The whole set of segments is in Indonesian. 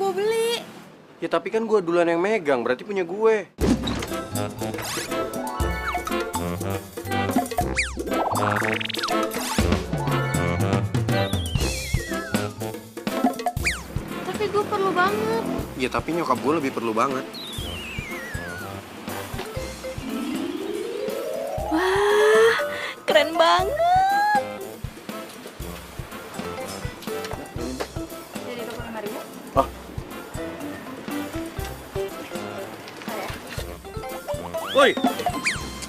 mau beli. Ya tapi kan gue duluan yang megang, berarti punya gue. Tapi gue perlu banget. Ya tapi nyokap gue lebih perlu banget. Wah, keren banget. Jadi 25.000. Oh, Woi,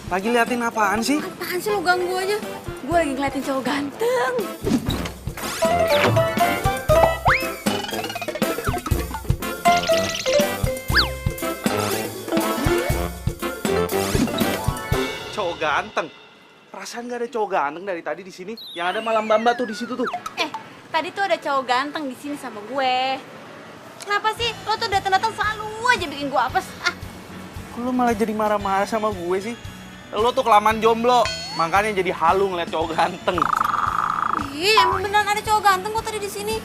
lagi liatin apaan sih? Apaan sih lo ganggu aja? Gue lagi ngeliatin cowok ganteng. Cowok ganteng. Perasaan gak ada cowok ganteng dari tadi di sini. Yang ada malam Bamba tuh di situ tuh. Tadi tuh ada cowok ganteng di sini sama gue. Kenapa sih? Lo tuh datang-datang selalu aja bikin gue apes. Ah, Kok lu malah jadi marah-marah sama gue sih? Lo tuh kelamaan jomblo, makanya jadi halu ngeliat cowok ganteng. emang beneran ada cowok ganteng kok tadi di sini.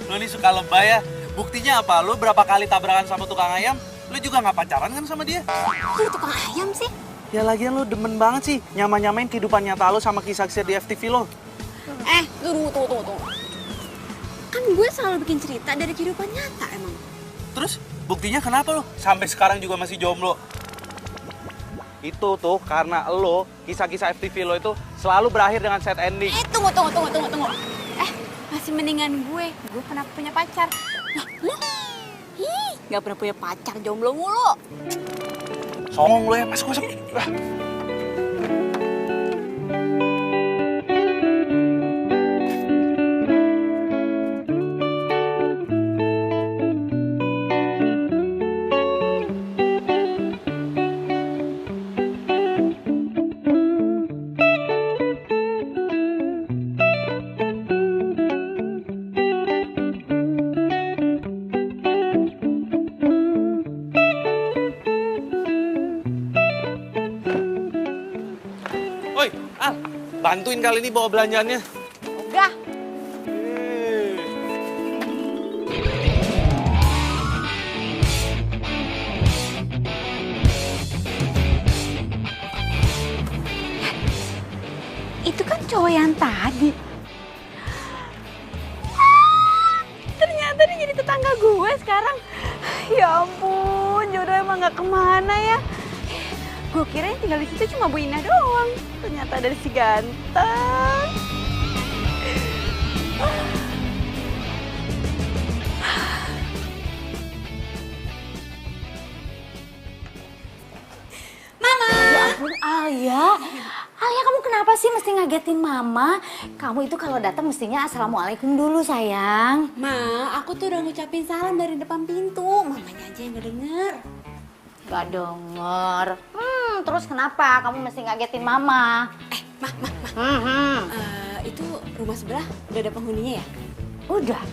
Lo nih suka lebay ya. Buktinya apa? Lo berapa kali tabrakan sama tukang ayam, lo juga nggak pacaran kan sama dia? Lu tukang ayam sih? Ya lagian lo demen banget sih nyamain kisah nyata lo sama kisah di FTV lo. Tunggu. Kan gue selalu bikin cerita dari kehidupan nyata emang. Terus buktinya kenapa lo sampai sekarang juga masih jomblo? Itu tuh karena lo, kisah-kisah FTV lo itu selalu berakhir dengan sad ending. Tunggu. Masih mendingan gue pernah punya pacar. Nah, lu? Gak pernah punya pacar, jomblo mulu. Songong lo ya, masuk. Woi, Al, bantuin kali ini bawa belanjaannya. Udah. Itu kan cowok yang tadi. Ternyata dia jadi tetangga gue sekarang. Ya ampun, jodoh emang gak kemana ya. Gue kira yang tinggal di situ cuma Bu Ina doang. Ternyata ada si ganteng. Mama! Ya ampun, Alia. Alia, kamu kenapa sih mesti ngagetin Mama? Kamu itu kalau datang mestinya assalamualaikum dulu, sayang. Ma, aku tuh udah ngucapin salam dari depan pintu. Mamanya aja yang gak denger. Gak denger. Terus kenapa kamu mesti ngagetin Mama? Itu rumah sebelah udah ada penghuninya ya? Udah.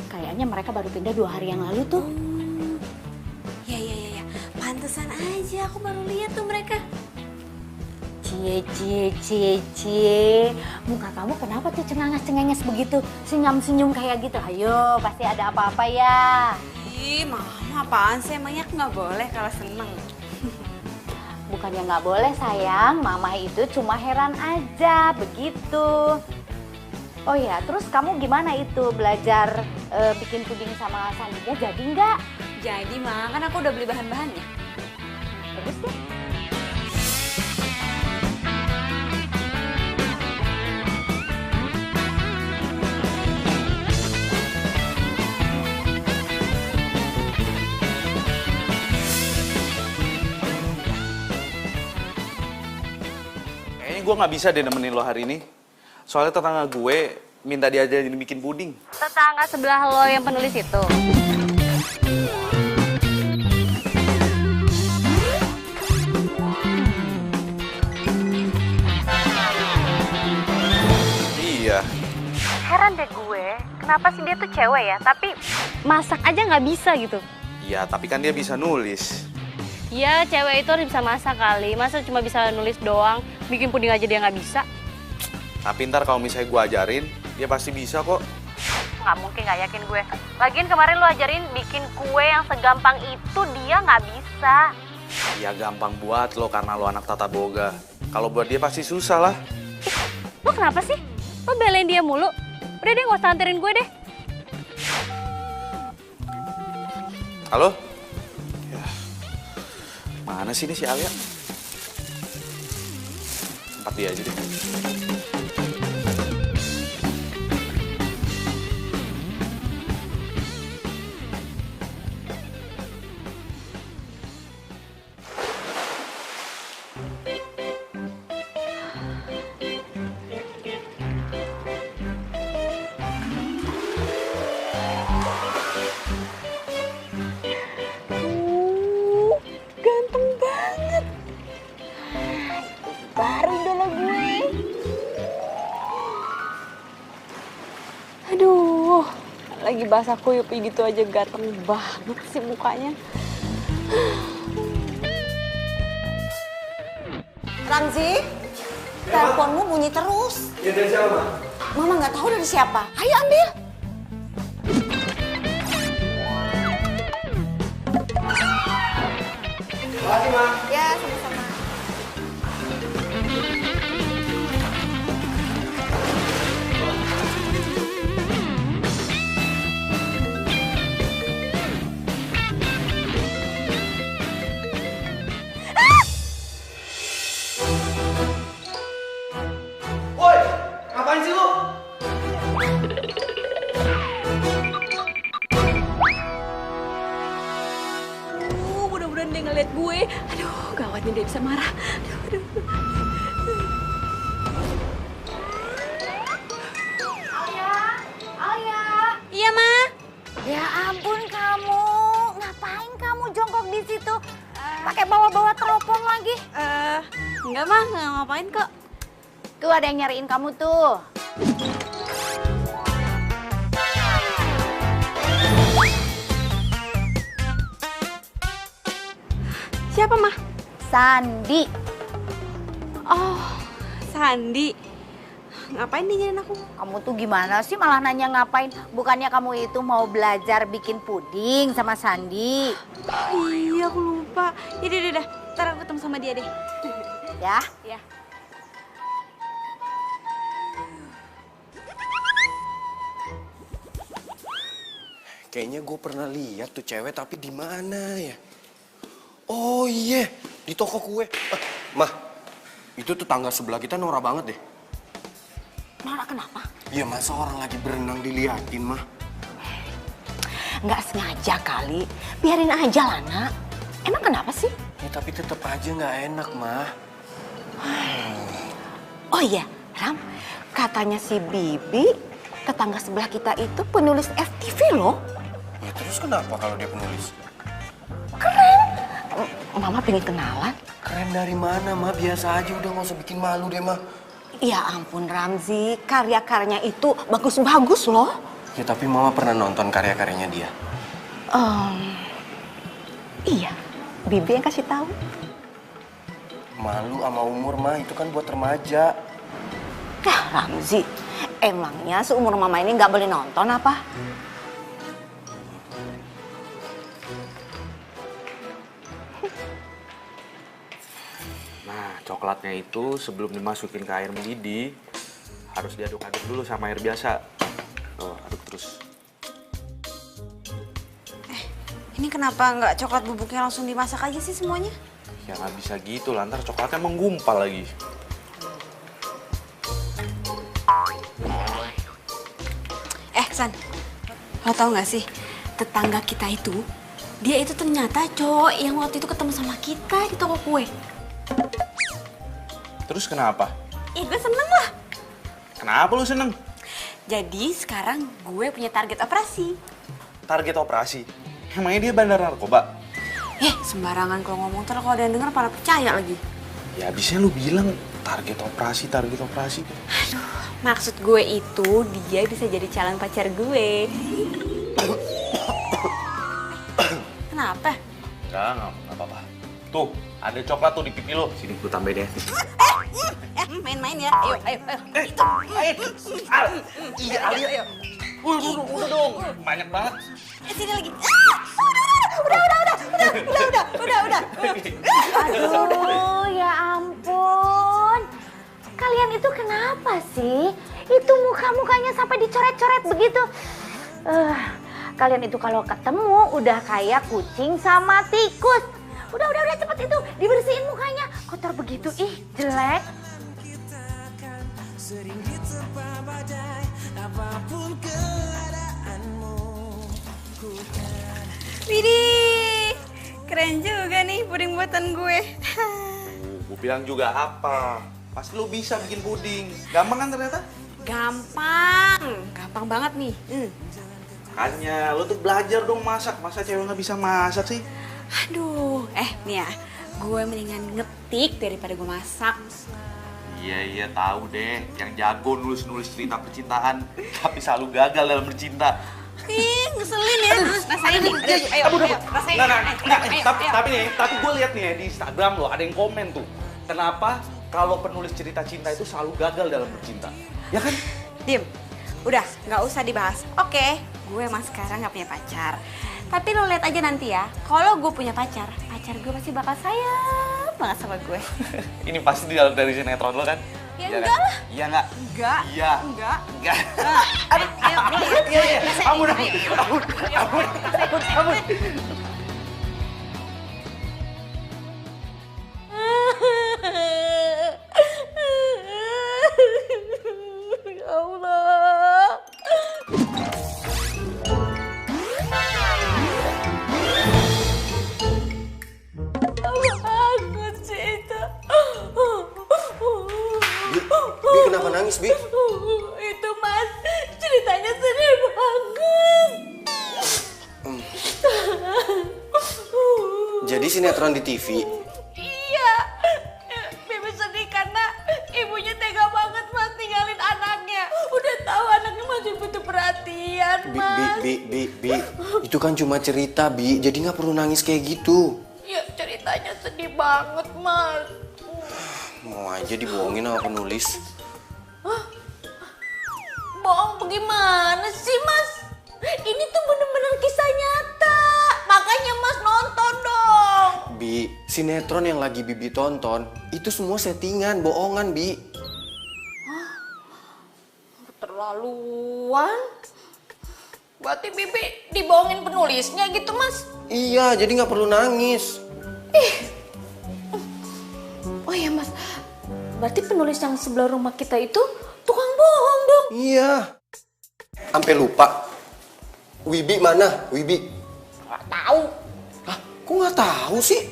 Kayaknya mereka baru pindah 2 hari yang lalu tuh. aja, aku baru lihat tuh mereka. Cie. Muka kamu kenapa tuh cengenges begitu? Senyum kayak gitu. Ayo, pasti ada apa-apa ya. Ih, Mama apaan sih? Emangnya aku nggak boleh kalau seneng? Bukannya nggak boleh sayang, Mama itu cuma heran aja, begitu. Oh ya, terus kamu gimana itu belajar bikin puding sama Sandinya, jadi nggak? Jadi, Ma, kan aku udah beli bahan-bahannya. Bagus deh. Kayaknya gue nggak bisa deh nemenin lo hari ini. Soalnya tetangga gue minta diajarin bikin puding. Tetangga sebelah lo yang penulis itu. Iya. Heran deh gue, kenapa sih dia tuh cewek ya, tapi masak aja nggak bisa gitu. Iya, tapi kan dia bisa nulis. Ya cewek itu harus bisa masak kali, masa cuma bisa nulis doang, bikin puding aja dia nggak bisa. Tapi ntar kalau misalnya gue ajarin, dia pasti bisa kok. Nggak mungkin, nggak yakin gue. Lagian kemarin lo ajarin bikin kue yang segampang itu, dia nggak bisa. Ya gampang buat lo karena lo anak tata boga. Kalau buat dia pasti susah lah. Lo kenapa sih? Lo belain dia mulu? Udah deh, nggak usah anterin gue deh. Halo? Ya. Mana sih ini si Alia? Tempat dia aja deh. Ganteng banget. Baru idola gue. Aduh, lagi basah kuyup gitu aja ganteng banget sih mukanya. Ramzi, teleponmu bunyi terus. Ya dari siapa, Ma? Mama nggak tahu dari siapa. Ayo ambil. Makasih, Ma. Ya, sama-sama. Woi, ngapain sih lu? Mudah-mudahan dia ngeliat gue. Aduh, gawatnya dia bisa marah. Aduh. Alia. Iya, Ma. Ya ampun kamu, ngapain kamu jongkok di situ? Pakai bawa-bawa teropong lagi. Enggak, Ma. Nggak ngapain kok. Tuh ada yang nyariin kamu tuh. Siapa, Ma? Sandi. Oh, Sandi. Ngapain dia nyariin aku? Kamu tuh gimana sih malah nanya ngapain? Bukannya kamu itu mau belajar bikin puding sama Sandi? Oh, iya, aku lupa. Yaudah. Ntar aku ketemu sama dia deh. Ya? Ya. Kayaknya gue pernah lihat tuh cewek, tapi di mana ya? Oh iya, di toko kue. Mah, itu tuh tangga sebelah kita norak banget deh. Nora kenapa? Iya, masa orang lagi berenang diliatin, Mah? Nggak sengaja kali. Biarin aja lah, Nak. Emang kenapa sih? Ya tapi tetap aja nggak enak, Mah. Oh iya, Ram. Katanya si Bibi, tetangga sebelah kita itu penulis FTV loh. Ya terus kenapa kalau dia penulis? Mama pengen kenalan. Keren dari mana, Mah? Biasa aja, udah nggak usah bikin malu deh, Mah. Ya ampun Ramzi, karya-karyanya itu bagus-bagus loh. Ya tapi Mama pernah nonton karya-karyanya dia. Iya, Bibi yang kasih tahu. Malu sama umur mah, itu kan buat remaja. Ramzi, emangnya seumur mama ini nggak boleh nonton apa? Nah, coklatnya itu sebelum dimasukin ke air mendidih, harus diaduk-aduk dulu sama air biasa. Tuh, aduk terus. Ini kenapa nggak coklat bubuknya langsung dimasak aja sih semuanya? Ya nggak bisa gitu lah, ntar coklatnya menggumpal lagi. San, lo tau gak sih, tetangga kita itu, dia itu ternyata cowok yang waktu itu ketemu sama kita di toko kue. Terus kenapa? Ih, gue seneng lah. Kenapa lu seneng? Jadi sekarang gue punya target operasi. Target operasi? Emangnya dia bandar narkoba? Sembarangan kalau ngomong, ntar kalau ada yang denger pada percaya lagi. Ya abisnya lu bilang target operasi. Maksud gue itu dia bisa jadi calon pacar gue. Kenapa? Enggak apa-apa. Tuh, ada coklat tuh di pipi lo. Sini, gue tambahin ya. Main-main ya. Ayo. Iya, ayo. Udah dong. Banyak banget. Sini lagi. Udah. Aduh, ya ampun. Kalian itu kenapa sih? Itu muka-mukanya sampai dicoret-coret begitu. Kalian itu kalau ketemu udah kayak kucing sama tikus. Udah cepet itu dibersihin mukanya. Kotor begitu, ih jelek. Widih, keren juga nih puding buatan gue. Gue bilang juga apa? Pasti lu bisa bikin puding. Gampang kan ternyata? Gampang banget nih. Makanya, lu tuh belajar dong masak. Masa cewek nggak bisa masak sih? Aduh, nih ya, gue mendingan ngetik daripada gue masak. Iya, tahu deh. Yang jago nulis cerita percintaan, tapi selalu gagal dalam bercinta. Ih, ngeselin ya. Rasain nih. Ayo, rasain. Tapi gue lihat nih ya di Instagram lo, ada yang komen tuh. Kenapa kalau penulis cerita cinta itu selalu gagal dalam bercinta? Ya kan? Dim, udah nggak usah dibahas. Oke, gue emang sekarang nggak punya pacar. Tapi lo lihat aja nanti ya, kalau gue punya pacar gue pasti bakal sayang banget sama gue. Ini pasti di dalam dari sinetron lo kan? Ya Iya enggak kan? lah. Iya nggak? Enggak. Iya. Enggak. Enggak. Aduh, Ampun. Ya Allah. Bangun sih itu. Bi, kenapa nangis, Bi? Itu Mas, ceritanya sedih banget. Jadi sinetron di TV. Iya, Bibi sedih karena ibunya tega banget Mas tinggalin anaknya. Udah tahu anaknya masih butuh perhatian, Mas. Bi, itu kan cuma cerita, Bi. Jadi nggak perlu nangis kayak gitu. Ya ceritanya sedih banget, Mas. Mau aja dibohongin sama penulis. Bohong bagaimana sih, Mas? Ini tuh bener-bener kisah nyata. Makanya Mas nonton dong. Bi, sinetron yang lagi Bibi tonton, itu semua settingan, bohongan, Bi. Keterlaluan. Berarti Bibi dibohongin penulisnya gitu, Mas? Iya, jadi nggak perlu nangis. Oh iya, Mas. Berarti penulis yang sebelah rumah kita itu tukang bohong dong. Iya. Sampai lupa. Wibi mana? Wibi? Gak tahu. Hah, kok nggak tahu sih?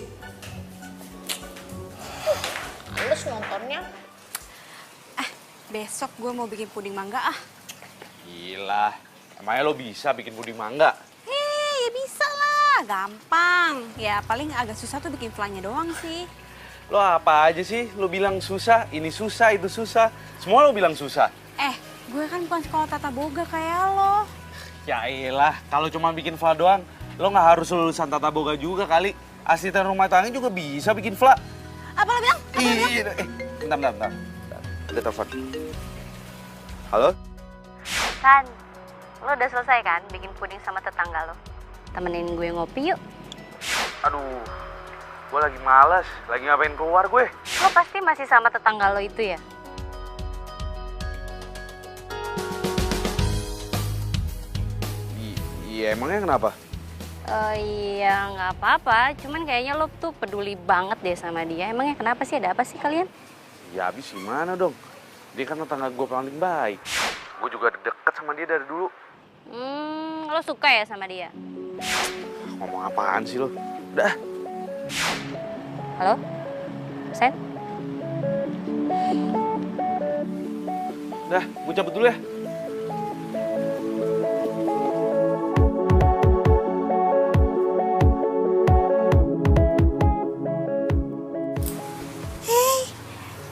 Halus nontonnya. Besok gue mau bikin puding mangga Gila. Emangnya lo bisa bikin puding mangga? Ya bisa lah, gampang. Ya paling agak susah tuh bikin flannya doang sih. Lo apa aja sih? Lo bilang susah, ini susah, itu susah. Semua lo bilang susah. Gue kan bukan sekolah tata boga kayak lo. Ya elah, kalau cuma bikin fla doang, lo nggak harus lulusan tata boga juga kali. Asisten rumah tangga juga bisa bikin fla. Apa lo bilang? Iya, bentar. Ada telepon. Halo? San, lo udah selesai kan bikin puding sama tetangga lo? Temenin gue ngopi yuk. Aduh, gue lagi malas, lagi ngapain keluar gue. Lo pasti masih sama tetangga lo itu ya? Iya, emangnya kenapa? Iya nggak apa-apa, cuman kayaknya lo tuh peduli banget deh sama dia. Emangnya kenapa sih, ada apa sih kalian? Ya habis gimana dong? Dia kan tetangga gue paling baik. Gue juga deket sama dia dari dulu. Lo suka ya sama dia? Ngomong apaan sih lo? Udah. Halo? Sen? Udah, gue cabut dulu ya.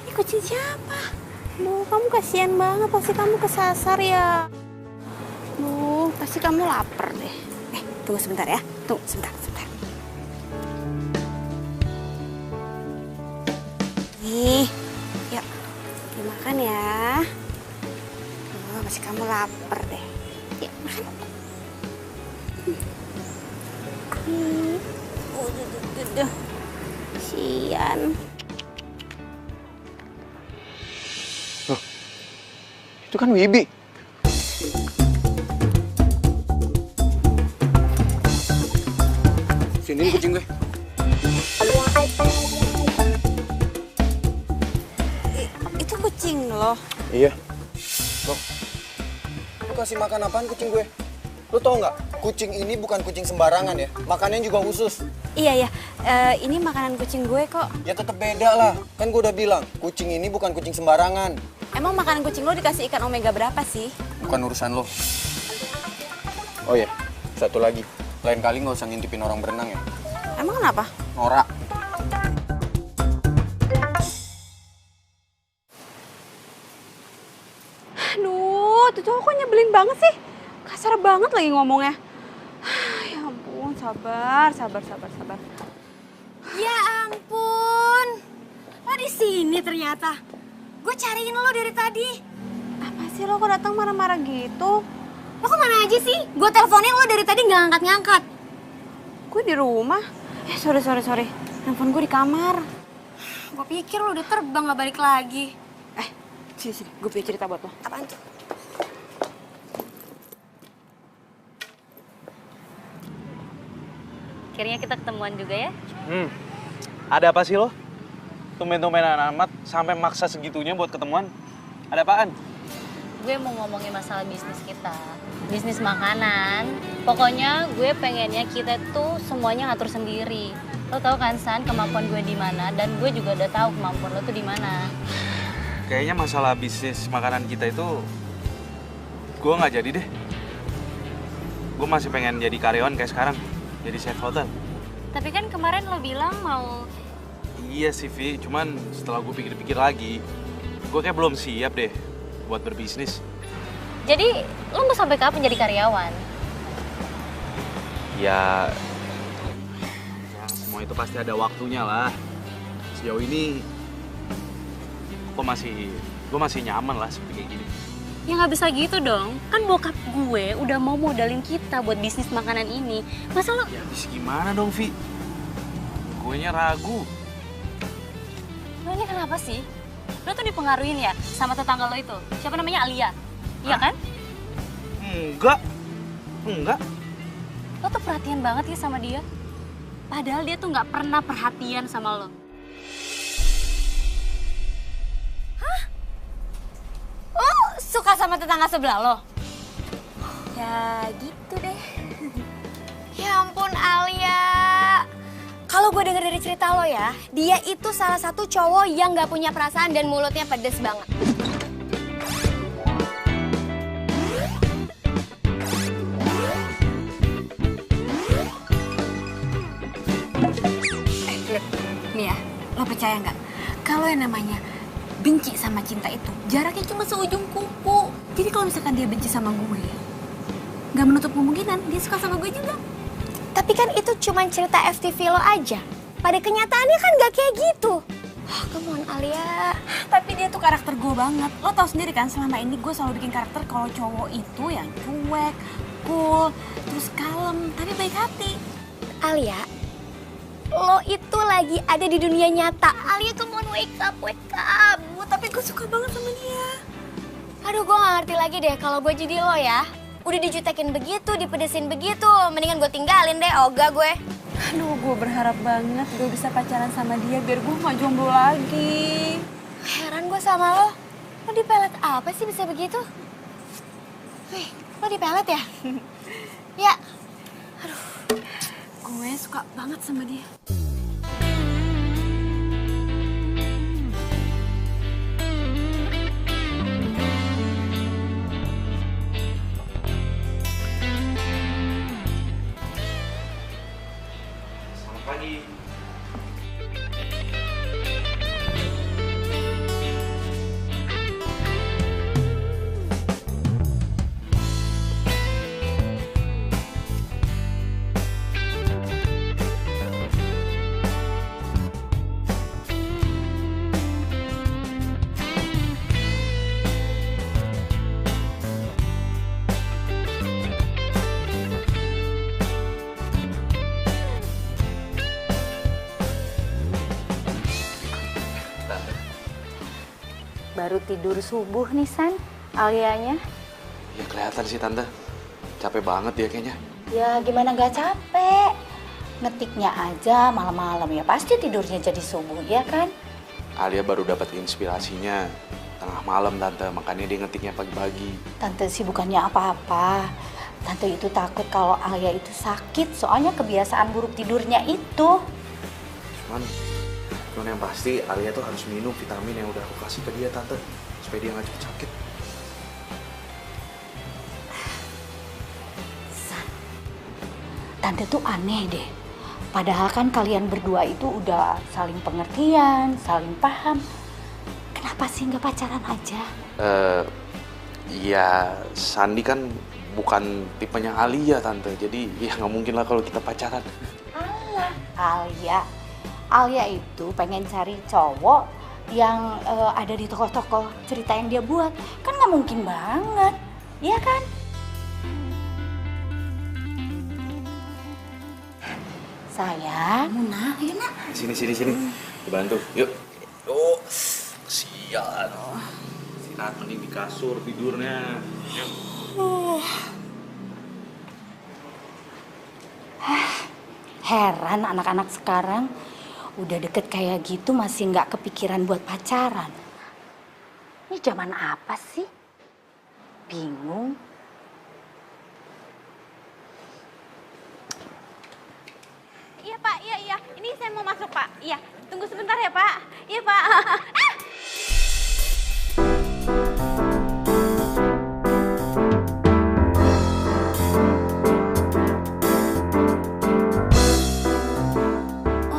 Ini kucing siapa? Duh, kamu kasihan banget, pasti kamu kesasar ya. Duh, pasti kamu lapar deh. Tunggu sebentar ya. Tunggu sebentar. Nih, yuk. Dimakan ya. Duh, pasti kamu lapar deh. Yuk, makan. Duh. Kasihan. Itu kan Wibi. Sini kucing gue. Itu kucing loh. Iya. Loh, lu kasih makan apaan kucing gue? Lu tau nggak? Kucing ini bukan kucing sembarangan ya. Makannya juga khusus. Iya. Ini makanan kucing gue kok. Ya tetep beda lah. Kan gue udah bilang, kucing ini bukan kucing sembarangan. Emang makanan kucing lo dikasih ikan omega berapa sih? Bukan urusan lo. Oh iya, satu lagi. Lain kali nggak usah ngintipin orang berenang ya. Emang kenapa? Norak. Aduh, tuh cowok kok nyebelin banget sih. Kasar banget lagi ngomongnya. Ya ampun, sabar. Ya ampun, lo di sini ternyata. Gue cariin lo dari tadi. Apa sih lo kok datang marah-marah gitu? Lo kemana aja sih? Gue teleponin lo dari tadi nggak ngangkat-ngangkat. Gue di rumah. Sorry. Handphone gue di kamar. Gue pikir lo udah terbang nggak balik lagi. Sini. Gue punya cerita buat lo. Apaan tuh? Akhirnya kita ketemuan juga ya? Ada apa sih lo? Tumben-tumbenan amat sampai maksa segitunya buat ketemuan. Ada apaan? Gue mau ngomongin masalah bisnis kita. Bisnis makanan. Pokoknya gue pengennya kita tuh semuanya ngatur sendiri. Lo tau kan San kemampuan gue di mana, dan gue juga udah tahu kemampuan lo tuh di mana. Kayaknya masalah bisnis makanan kita itu gue nggak jadi deh. Gue masih pengen jadi karyawan kayak sekarang, jadi chef hotel. Tapi kan kemarin lo bilang mau... Iya sih Vi, cuman setelah gue pikir-pikir lagi, gue kayak belum siap deh buat berbisnis. Jadi lo mau sampai kapan jadi karyawan? Ya semua itu pasti ada waktunya lah. Sejauh ini gue masih nyaman lah seperti kayak gini. Ya nggak bisa gitu dong. Kan bokap gue udah mau modalin kita buat bisnis makanan ini. Masa lo... Ya habis gimana dong Vi? Guenya ragu. Lo ini kenapa sih? Lo tuh dipengaruhin ya sama tetangga lo itu. Siapa namanya? Alia. Iya kan? Enggak. Lo tuh perhatian banget ya sama dia. Padahal dia tuh nggak pernah perhatian sama lo. Lo suka sama tetangga sebelah lo? Ya gitu deh. Ya ampun Alia. Kalau gue denger dari cerita lo ya, dia itu salah satu cowok yang gak punya perasaan dan mulutnya pedes banget. Nih ya, lo percaya nggak? Kalau yang namanya benci sama cinta itu jaraknya cuma seujung kuku. Jadi kalau misalkan dia benci sama gue, nggak menutup kemungkinan dia suka sama gue juga. Tapi kan itu cuma cerita FTV lo aja. Pada kenyataannya kan gak kayak gitu. Oh, come on Alia. Tapi dia tuh karakter gue banget. Lo tau sendiri kan selama ini gue selalu bikin karakter kalau cowok itu yang cuek, cool, terus kalem, tapi baik hati. Alia, lo itu lagi ada di dunia nyata. Alia, come on, wake up, wake up. Tapi gue suka banget sama dia. Aduh, gue gak ngerti lagi deh kalau gue jadi lo ya. Udah dijutekin begitu, dipedesin begitu. Mendingan gue tinggalin deh, ogah gue. Aduh, gue berharap banget gue bisa pacaran sama dia biar gue gak jomblo lagi. Heran gue sama lo. Lo dipelet apa sih bisa begitu? Wih, lo dipelet ya? Ya. Aduh. Gue suka banget sama dia. Selamat pagi. Baru tidur subuh nih San, Alianya. Ya kelihatan sih Tante. Capek banget dia kayaknya. Ya gimana gak capek? Ngetiknya aja malam-malam ya pasti tidurnya jadi subuh ya kan? Alia baru dapat inspirasinya tengah malam Tante, makanya dia ngetiknya pagi-pagi. Tante sih bukannya apa-apa. Tante itu takut kalau Alia itu sakit soalnya kebiasaan buruk tidurnya itu. Cuman yang pasti Alia tuh harus minum vitamin yang udah aku kasih ke dia Tante, supaya dia nggak cepet sakit. San, Tante tuh aneh deh. Padahal kan kalian berdua itu udah saling pengertian, saling paham. Kenapa sih nggak pacaran aja? Ya Sandi kan bukan tipenya Alia Tante, jadi ya nggak mungkin lah kalau kita pacaran. Alia. Alia itu pengen cari cowok yang ada di tokoh-tokoh cerita yang dia buat. Kan nggak mungkin banget, iya kan? Sayang, Muna, ayo nak. Sini. Dibantu, yuk. Oh, sial. Istirahat mending di kasur tidurnya. Yuk. Heran anak-anak sekarang udah deket kayak gitu masih nggak kepikiran buat pacaran. Ini zaman apa sih? Bingung. Iya Pak, iya. Ini saya mau masuk Pak. Iya, tunggu sebentar ya Pak. Iya Pak.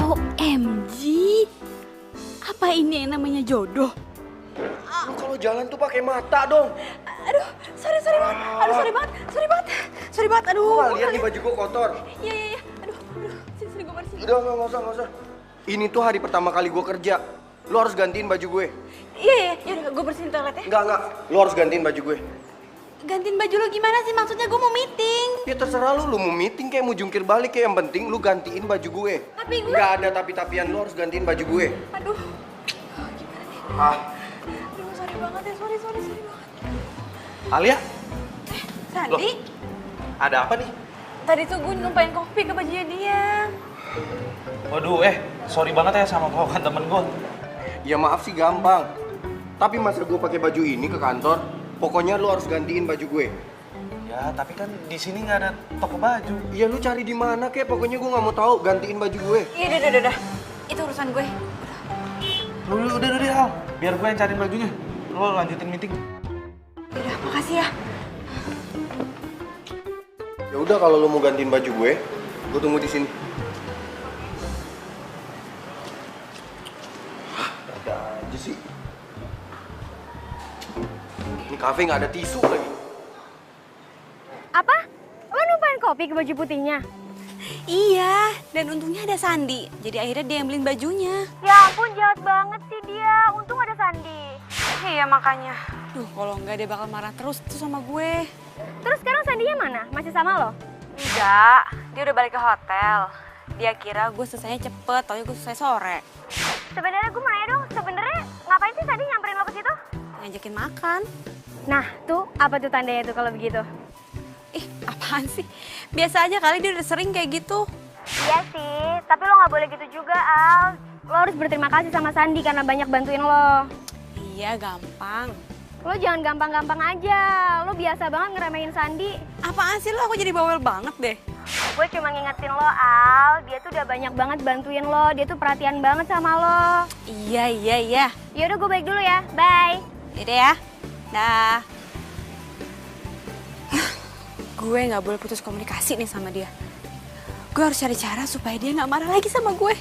OMG, apa ini yang namanya jodoh? Lu kalau jalan tuh pakai mata dong. Aduh, sorry banget. Aduh, sorry banget. Aduh. Lu nggak lihat nih baju gua kotor. Iya. Aduh. Sini gue bersihin. Udah, nggak usah. Ini tuh hari pertama kali gua kerja. Lu harus gantiin baju gue. Iya. Yaudah, gue bersihin toilet ya. Enggak. Lu harus gantiin baju gue. Gantiin baju lo gimana sih? Maksudnya gue mau meeting. Ya terserah lu mau meeting kayak mau jungkir balik kayak yang penting lu gantiin baju gue. Tapi gue... Nggak ada tapi-tapian, lu harus gantiin baju gue. Aduh. Gimana nih? Aduh, sorry banget ya. Sorry banget. Alia, Sandi? Loh. Ada apa nih? Tadi tuh gue numpain kopi ke bajunya dia. Waduh, sorry banget ya sama kawan temen gue. Ya maaf sih gampang. Tapi masa gue pakai baju ini ke kantor? Pokoknya lu harus gantiin baju gue. Ya, tapi kan di sini nggak ada toko baju. Ya lu cari di mana kek? Pokoknya gue nggak mau tahu. Gantiin baju gue. Iya, udah. Itu urusan gue. Udah, Al. Biar gue yang cariin bajunya. Lo lanjutin meeting. Udah, makasih ya. Ya udah kalau lu mau gantiin baju gue tunggu di sini. Ada aja sih. Ini kafe nggak ada tisu lagi. Apa? Lo numpain kopi ke baju putihnya? Iya, dan untungnya ada Sandi. Jadi akhirnya dia yang beliin bajunya. Ya ampun, jahat banget sih dia. Untung ada Sandi. Iya makanya. Duh, kalau enggak dia bakal marah terus tuh sama gue. Terus sekarang Sandinya mana? Masih sama lo? Enggak, dia udah balik ke hotel. Dia kira gue selesainya cepet, taunya gue selesai sore. Sebenarnya gue mau nanya dong, sebenarnya ngapain sih Sandi nyamperin lo ke situ? Ngajakin makan. Nah, tuh apa tuh tandanya tuh kalau begitu? Ih, apaan sih? Biasa aja kali, dia udah sering kayak gitu. Iya sih, tapi lo nggak boleh gitu juga, Al. Lo harus berterima kasih sama Sandi karena banyak bantuin lo. Iya, gampang. Lo jangan gampang-gampang aja. Lo biasa banget ngeremehin Sandi. Apaan sih lo? Aku jadi bawel banget deh. Gue cuma ngingetin lo, Al. Dia tuh udah banyak banget bantuin lo. Dia tuh perhatian banget sama lo. Iya. Yaudah, gue balik dulu ya. Bye. Yaudah ya. Dah. Gue nggak boleh putus komunikasi nih sama dia. Gue harus cari cara supaya dia nggak marah lagi sama gue.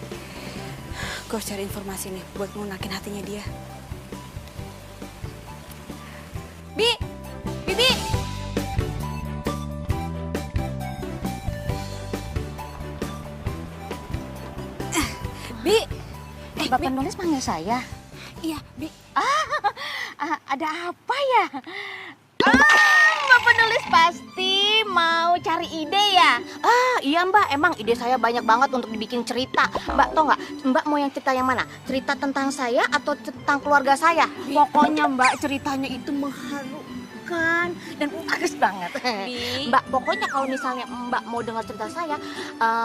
Gue harus cari informasi nih buat ngunakin hatinya dia. Bibi. Bi. Bapak penulis panggil saya. Iya, Bi. Ada apa ya? Mbak penulis pasti mau cari ide ya? Iya Mbak, emang ide saya banyak banget untuk dibikin cerita. Mbak tau nggak? Mbak mau yang cerita yang mana? Cerita tentang saya atau tentang keluarga saya? Pokoknya Mbak ceritanya itu mengharukan dan bagus banget. Bi. Mbak, pokoknya kalau misalnya Mbak mau dengar cerita saya,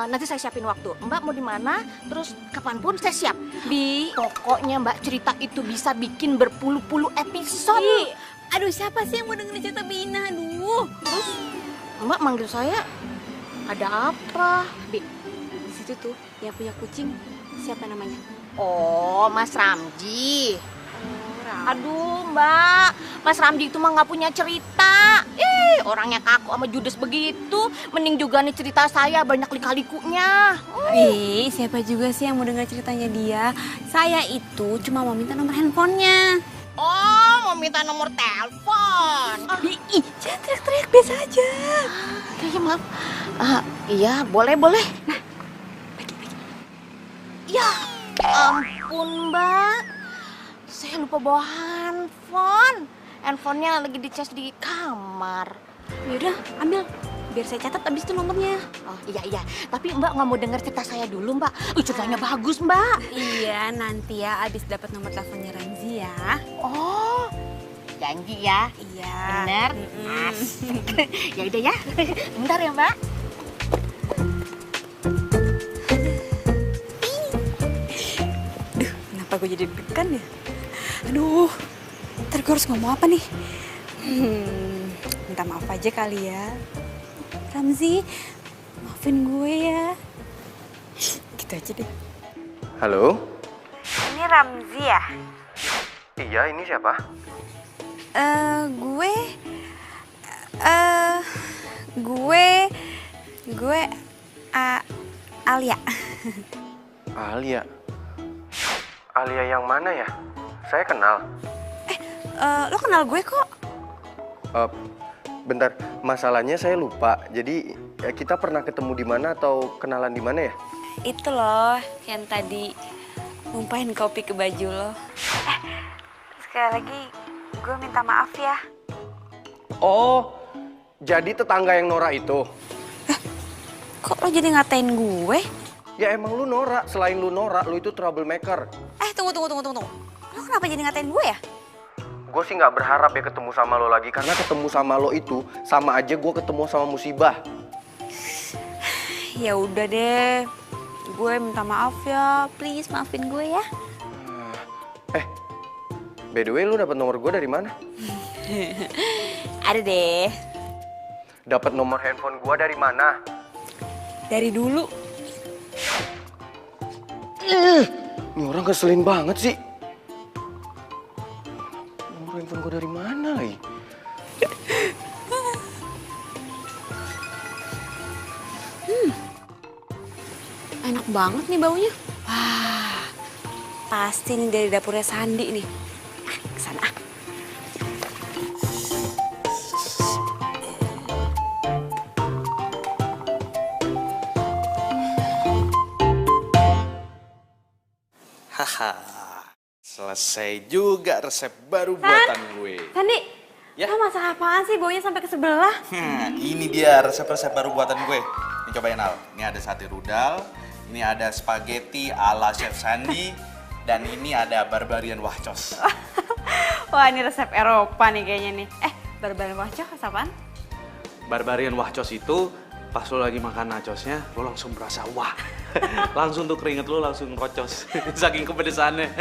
nanti saya siapin waktu. Mbak mau di mana? Terus kapanpun saya siap. Bi. Pokoknya Mbak cerita itu bisa bikin berpuluh-puluh episode. Bi. Aduh, siapa sih yang mau dengerin cerita Bina? Aduh. Terus Mbak manggil saya, ada apa? Bi. Di situ tuh yang punya kucing, siapa namanya? Oh, Mas Ramji. Aduh Mbak, Mas Ramji itu mah nggak punya cerita. Orangnya kaku sama judes begitu. Mending juga nih cerita saya banyak lika-likunya. Bi, siapa juga sih yang mau dengar ceritanya dia? Saya itu cuma mau minta nomor handphonenya. Oh, mau minta nomor telepon. Bi, jangan teriak-teriak, biasa aja. Iya maaf. Iya, boleh. Nah, bagi. Ya ampun Mbak. Saya lupa bawa handphone. Handphonenya lagi dicas di kamar. Yaudah, ambil. Biar saya catat abis itu nomornya. Oh iya. Tapi Mbak nggak mau dengar cerita saya dulu Mbak. Ceritanya bagus Mbak. Iya, nanti ya abis dapat nomor teleponnya Ramzi ya. Oh, janji ya. Iya. Bener. Asik. Ya udah ya. Bentar ya Mbak. Duh, kenapa gue jadi deg-degan ya? Aduh, ntar gue harus ngomong apa nih? Minta maaf aja kali ya. Ramzi, maafin gue ya. Gitu aja deh. Halo? Ini Ramzi ya? Iya, ini siapa? Gue Alia. Alia. Alia yang mana ya? Saya kenal. Lo kenal gue kok? Bentar, masalahnya saya lupa. Jadi ya kita pernah ketemu di mana atau kenalan di mana ya? Itu loh yang tadi numpahin kopi ke baju lo. Sekali lagi gue minta maaf ya. Oh, jadi tetangga yang Nora itu? Kok lo jadi ngatain gue? Ya emang lu Nora, selain lu Nora, lu itu troublemaker. Tunggu. Lo kenapa jadi ngatain gue ya? Gue sih nggak berharap ya ketemu sama lo lagi, karena ketemu sama lo itu sama aja gue ketemu sama musibah. Ya udah deh, gue minta maaf ya, please maafin gue ya. By the way, lu dapat nomor gue dari mana? Ada deh. Dapat nomor handphone gue dari mana? Dari dulu. Ini orang keselin banget sih. Nomor handphone gue dari mana lagi? Enak banget nih baunya. Wah, pasti nih dari dapurnya Sandi nih. Kesana ah. Selesai juga resep baru buatan gue. Sandi, Ya. lo masak apaan sih baunya sampai ke sebelah? Ini dia resep-resep baru buatan gue. Ini cobain Al. Ini ada sate rudal, ini ada spaghetti ala Chef Sandi, dan ini ada barbarian wahcos. Wah, ini resep Eropa nih kayaknya nih. Barbarian wahcos apaan? Barbarian wahcos itu pas lo lagi makan nachosnya, lo langsung berasa wah. Langsung tuh keringet lo langsung kocos. Saking kepedesannya.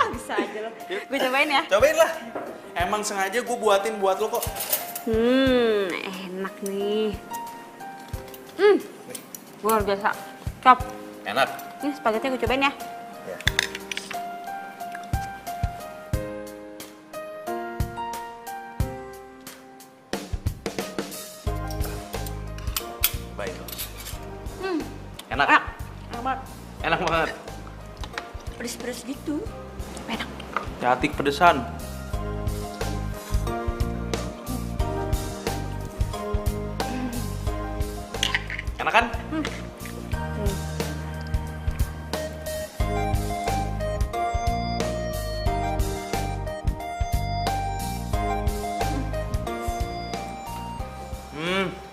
Bisa aja lo. Gue cobain ya. Cobain lah. Emang sengaja gue buatin buat lo kok. Enak nih. Luar biasa. Cop. Enak. Ini spaghetti gue cobain ya. Ya. Baik. Enak. Enak. Enak banget. Enak banget. Pedes-pedes gitu. Enak. Hati pedesan. Enak kan?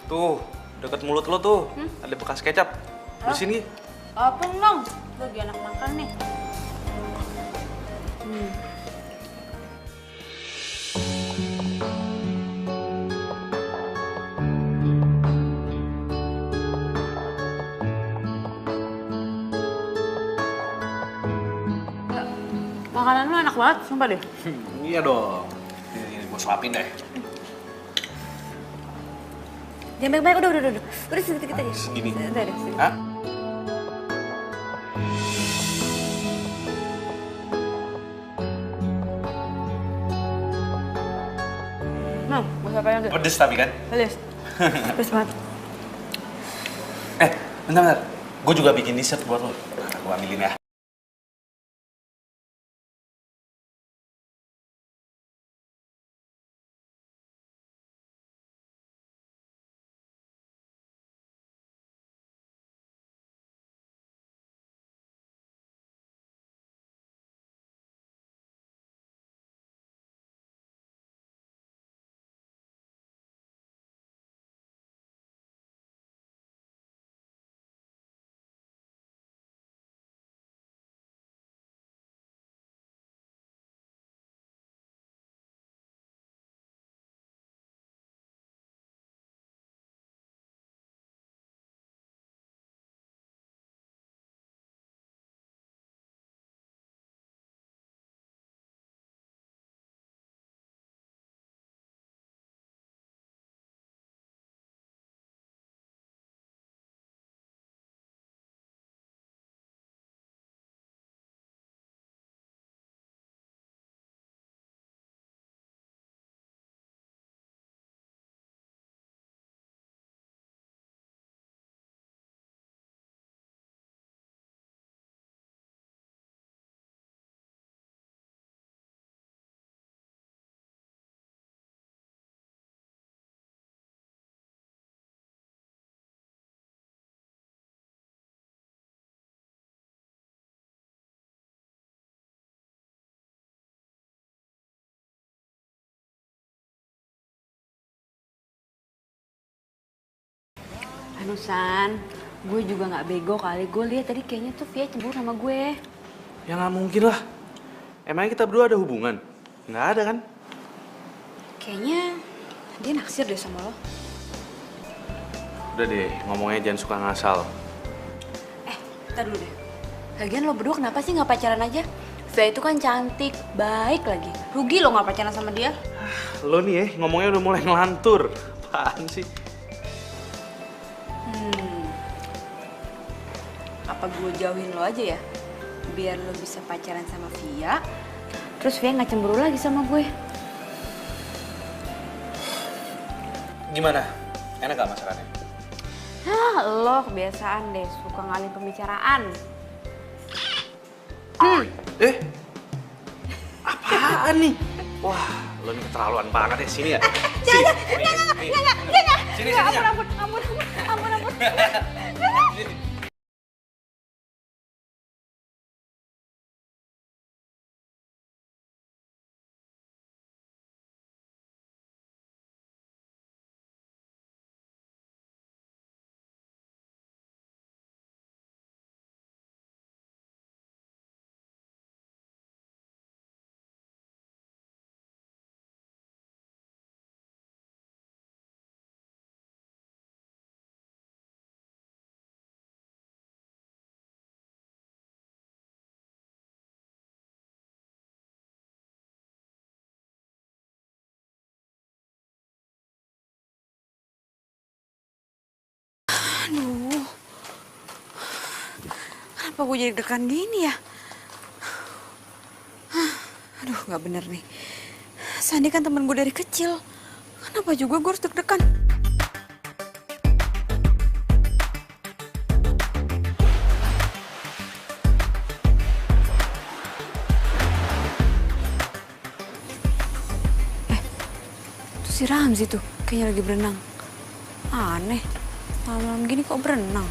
Tuh, deket mulut lo tuh, ada bekas kecap. Bersihin nih. Apa dong? Lagi enak makan nih. Makanan lu enak banget, sumpah deh. Iya dong. Ini gue suapin deh. Jangan banyak-banyak, udah. Udah sedikit aja. Segini. Udah. Hah? Nah, gue siapain dulu. Pedes tapi kan? Pedes. Pedes banget. Bentar. Gue juga bikin dessert buat lo. Gue ambilin ya. San, gue juga nggak bego kali. Gue lihat tadi kayaknya tuh Via cemburu sama gue. Ya nggak mungkin lah. Emangnya kita berdua ada hubungan? Nggak ada kan? Kayaknya dia naksir deh sama lo. Udah deh, ngomongnya jangan suka ngasal. Ntar dulu deh. Lagian lo berdua kenapa sih nggak pacaran aja? Via itu kan cantik, baik lagi. Rugi lo nggak pacaran sama dia. Lo nih ngomongnya udah mulai ngelantur. Apaan sih? Apa gue jauhin lo aja ya? Biar lo bisa pacaran sama Via. Terus Via nggak cemburu lagi sama gue. Gimana? Enak gak masakannya? Lo kebiasaan deh, suka ngalih pembicaraan. Apaan nih? Wah, lo nih keterlaluan banget ya. Sini ya? Sini. Ampun. Kenapa gue jadi deg-degan gini ya? Aduh, nggak bener nih. Sandi kan temen gue dari kecil. Kenapa juga gue harus deg-degan? Itu si Ramzi tuh, kayaknya lagi berenang. Aneh, malam-malam gini kok berenang?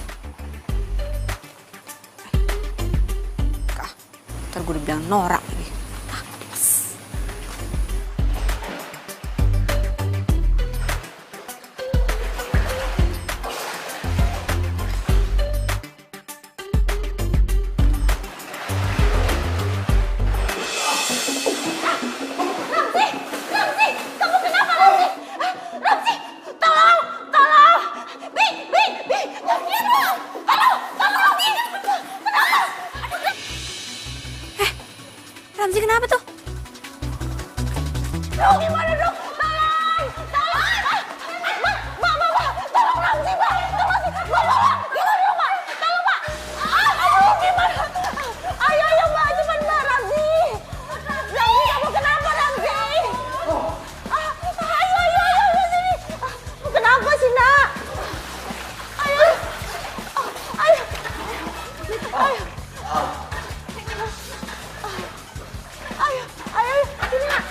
Ntar gue udah bilang norak lagi. Ramzi kenapa tuh? Duh, gimana dong? Tolong! Tolong! Tolong Ramzi, Mbak! Tolong, Mbak! Gimana dong, Mbak? Tolong, Mbak! Aduh, gimana? Ayo, Mbak! Cepat, Mbak! Ramzi! Ramzi, kamu kenapa, Ramzi? Ayo, sini! Kenapa sih, Nak? Ayo! Ayo, sini, Nak.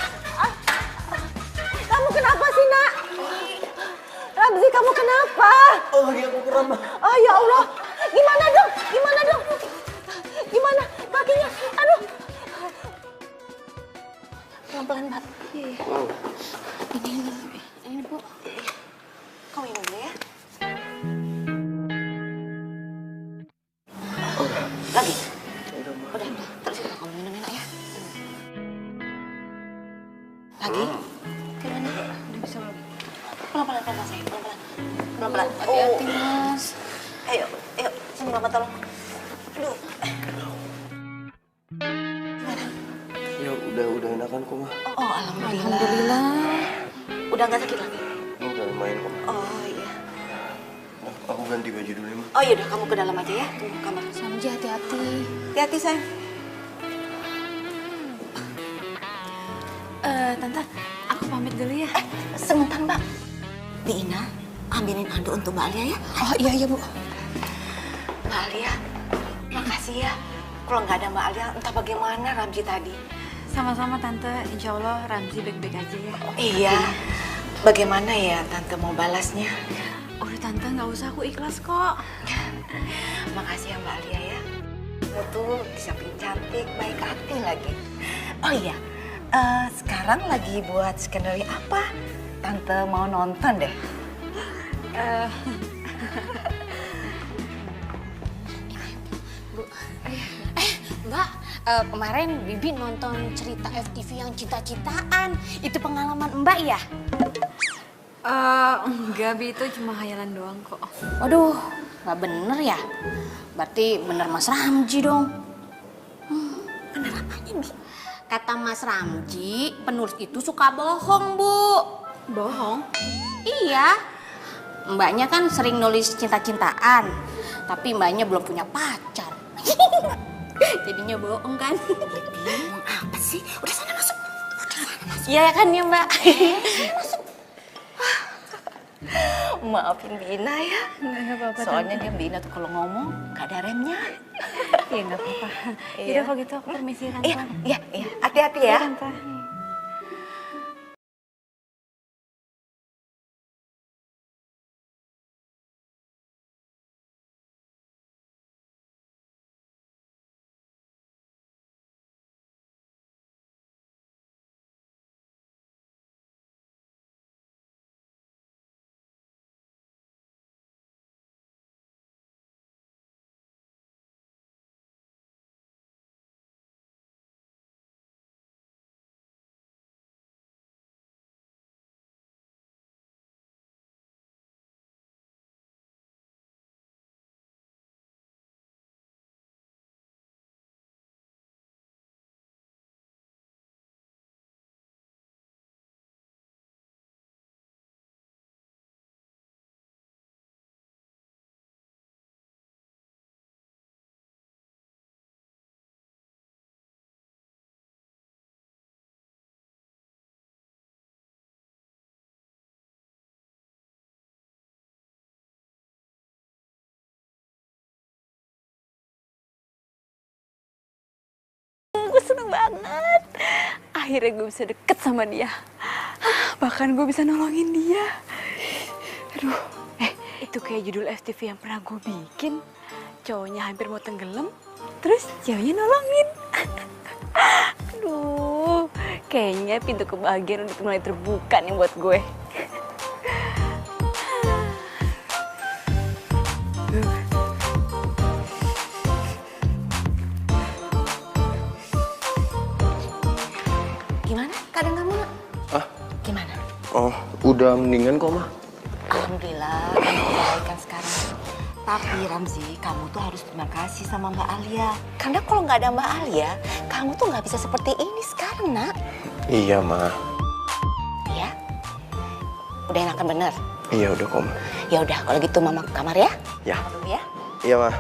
Kamu kenapa sih, Nak? Ramzi, kamu kenapa? Oh, lagi aku kram. Oh, ya Allah. Gimana dong? Gimana? Kakinya? Aduh. Pelan-pelan, Mbak. Iya. Ini, Bu. Kamu minum dulu ya. Lagi? Udah. Terus kamu minum enak ya. Lagi? Gimana? Udah bisa belum? Pelan-pelan, sayang. Pelan-pelan. Hati-hati, Mas. Ayo. Sini Mama tolong. Aduh. Gimana? Ya udah enakan kok, Ma. Oh, alhamdulillah. Udah nggak sakit lagi? Udah lumayan kok, Ma. Oh, iya. Nah, aku ganti baju dulu ya, Ma. Oh, yaudah kamu ke dalam aja ya. Tunggu kamar. Samji hati-hati. Hati-hati, sayang. Tante, aku pamit dulu ya. Sebentar, Mbak. Di Ina, ambilin handuk untuk Mbak Alia ya. Oh iya Bu. Mbak Alia, makasih ya. Kalau nggak ada Mbak Alia, entah bagaimana Ramzi tadi. Sama-sama, Tante. Insya Allah Ramzi baik-baik aja ya. Iya. Bagaimana ya Tante mau balasnya? Udah, Tante, nggak usah. Aku ikhlas kok. Makasih ya Mbak Alia ya. Kamu tuh di samping cantik, baik hati lagi. Oh iya, sekarang lagi buat skenario apa? Tante mau nonton deh. Mbak, kemarin Bibi nonton cerita FTV yang cinta-cintaan. Itu pengalaman Mbak ya? Enggak, Bi. Itu cuma khayalan doang kok. Waduh, nggak bener ya? Berarti bener Mas Ramji dong. Bener apanya, Bi? Kata Mas Ramji, penulis itu suka bohong, Bu. Bohong? Iya. Mbaknya kan sering nulis cinta-cintaan, tapi mbaknya belum punya pacar. Jadinya bohong kan? Bingung apa sih? Udah sana masuk. Iya kan ya Mbak? Maafin Bina ya. Nggak apa-apa, Soalnya dia Bina tuh kalau ngomong gak ada remnya. Iya, nggak apa-apa. Iya. Yaudah, kalau gitu aku permisi, Tante. Iya. Hati-hati ya. Iya, Tante. banget. Akhirnya gue bisa deket sama dia. Bahkan gue bisa nolongin dia. Aduh, itu kayak judul FTV yang pernah gue bikin. Cowoknya hampir mau tenggelam, terus ceweknya nolongin. Aduh, kayaknya pintu kebahagiaan udah mulai terbuka nih buat gue. Gimana keadaan kamu, Nak? Ah, Gimana? oh, udah mendingan kok, Ma. Alhamdulillah, kamu kebaikan sekarang. Tapi Ramzi, kamu tuh harus terima kasih sama Mbak Alia. Karena kalau nggak ada Mbak Alia, kamu tuh nggak bisa seperti ini sekarang, Nak. Iya, Ma. Ya? Udah enakan bener? Iya, udah kok, Ma. Ya udah, kalau gitu Mama ke kamar ya. Ya. Mama dulu ya. Iya, Ma.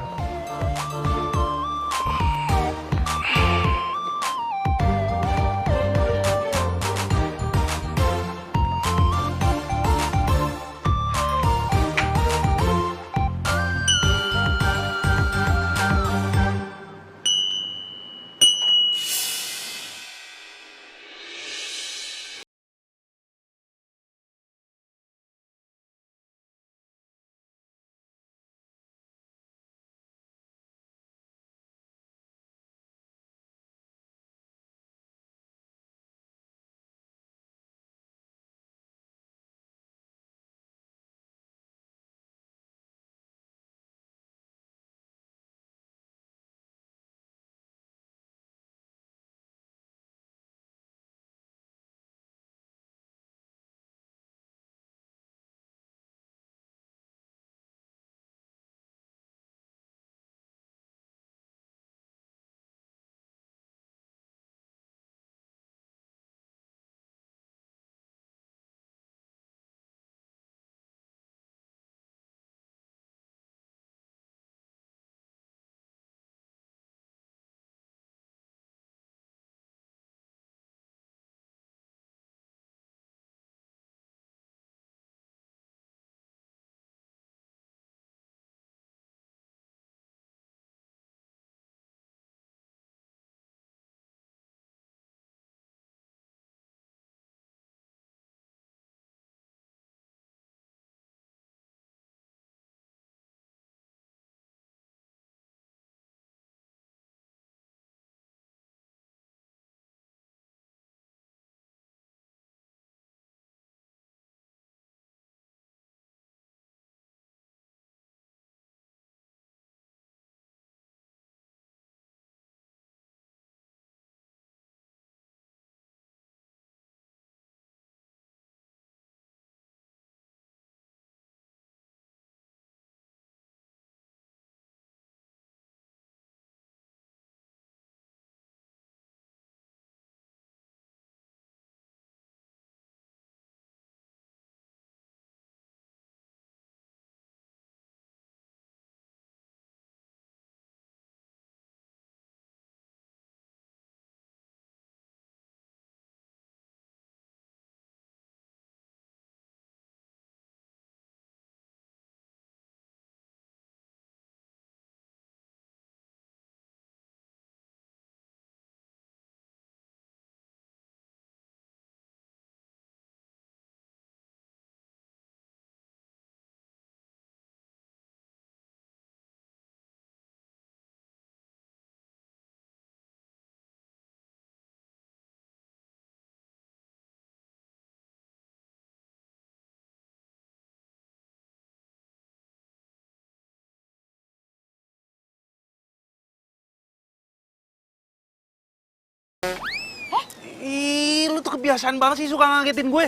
Ih, lu tuh kebiasaan banget sih suka ngagetin gue.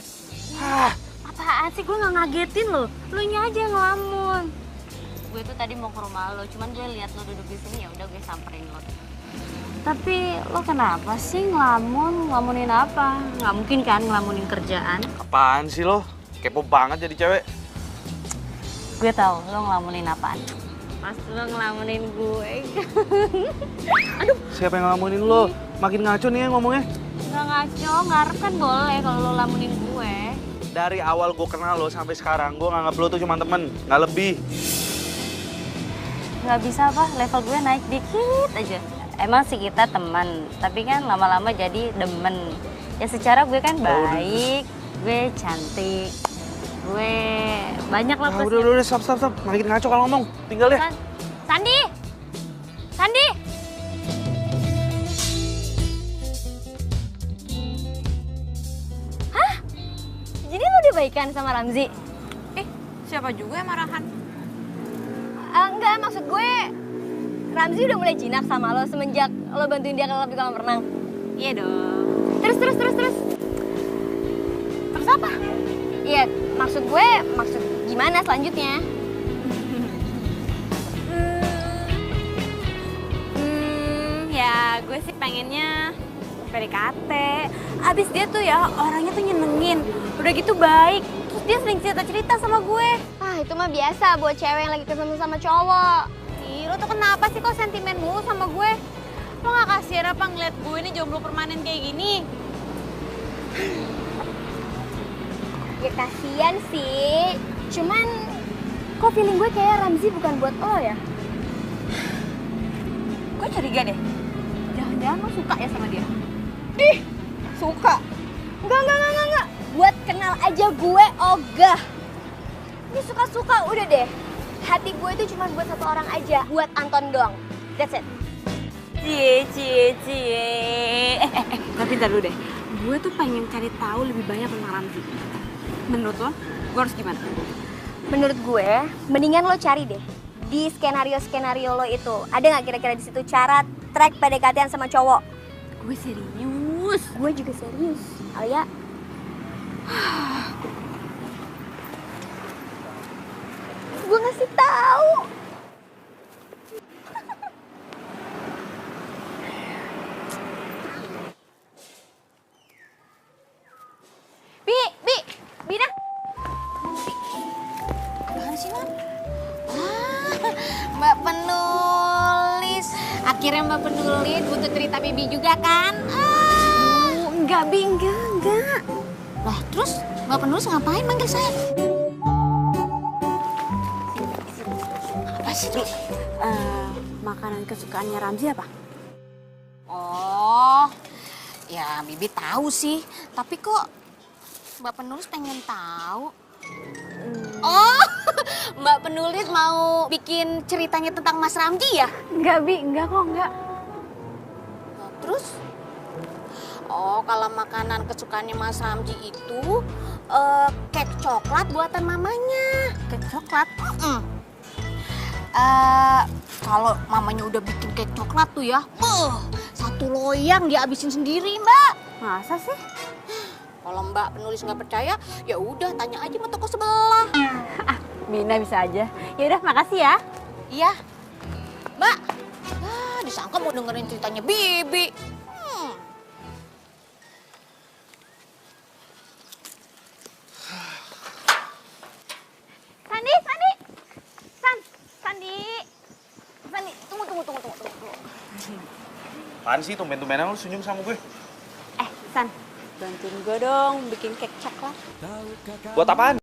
Hah, Apaan sih, gue nggak ngagetin lo. Lu nya aja yang ngelamun. Gue tuh tadi mau ke rumah lo, cuman gue lihat lo duduk di sini, ya udah gue samperin lo. Tapi lo kenapa sih ngelamun? Ngelamunin apa? Nggak mungkin kan ngelamunin kerjaan? apaan sih lo? Kepo banget jadi cewek. Gue tahu lo ngelamunin apaan. Pas lo ngelamunin gue. Siapa yang ngelamunin lo? Makin ngaco nih ya ngomongnya. Nggak ngaco, ngarep kan boleh kalau lo lamunin gue. Dari awal gue kenal lo sampai sekarang, gue nganggap lo tuh cuma temen, nggak lebih. Nggak bisa apa, level gue naik dikit aja. emang sih kita teman, tapi kan lama-lama jadi demen. Ya secara gue kan baik, gue cantik, gue banyak lah plusnya. Udah, stop. Makin ngaco kalau ngomong. Tinggal deh. Sandi! Sandi! Hah? Jadi lo udah baikan sama Ramzi? Siapa juga yang marahan? Enggak, maksud gue Ramzi udah mulai jinak sama lo semenjak lo bantuin dia kalau di kolam renang. Iya dong. Terus. Terus apa? Iya, maksud gimana selanjutnya? Ya gue sih pengennya PDKT. Abis dia tuh ya orangnya tuh nyenengin. Udah gitu baik. Terus dia sering cerita-cerita sama gue. Ah, itu mah biasa buat cewek yang lagi ketemu sama cowok. Ih, lo tuh kenapa sih kok sentimen mulu sama gue? Lo gak kasihan apa ngeliat gue ini jomblo permanen kayak gini? Ya kasihan sih. Cuman kok feeling gue kayak Ramzi bukan buat lo ya? Gue curiga deh. Jangan-jangan lo suka ya sama dia? Ih, suka? Enggak. Buat kenal aja gue ogah. Ini suka-suka udah deh. Hati gue itu cuma buat satu orang aja, buat Anton doang. That's it. Cie. Tapi ntar dulu deh. Gue tuh pengen cari tahu lebih banyak tentang Ramzi. Menurut lo, gue harus gimana? Menurut gue, mendingan lo cari deh di skenario lo itu. Ada nggak kira-kira di situ cara track PDKT-an sama cowok? Gue serius. Gue juga serius. Alia. Gue ngasih tahu. Bi dah. Apaan sih, Non? Mbak penulis. Akhirnya Mbak penulis butuh cerita Bibi juga kan? Enggak, Bi, enggak. Lah, terus Mbak penulis ngapain manggil saya? Apa sih, Dul? Makanan kesukaannya Ramzi apa? Oh, ya Bibi tahu sih. Tapi kok Mbak penulis pengen tahu? Oh, Mbak penulis mau bikin ceritanya tentang Mas Ramji ya? Enggak, Bi, enggak kok, enggak. Nah, terus? Oh, kalau makanan kesukaannya Mas Ramji itu kek coklat buatan mamanya. Kek coklat? Kalau mamanya udah bikin kek coklat tuh ya, satu loyang dia habisin sendiri, Mbak. Masa sih? Kalau Mbak penulis nggak percaya, ya udah tanya aja sama toko sebelah. Bina bisa aja. Ya udah, makasih ya. Iya, Mbak. Disangka mau dengerin ceritanya Bibi. Sandi, tunggu. Apaan sih tumben-tumbenan lu senyum sama gue? San, bantuin gue dong bikin kek coklat. Buat apaan?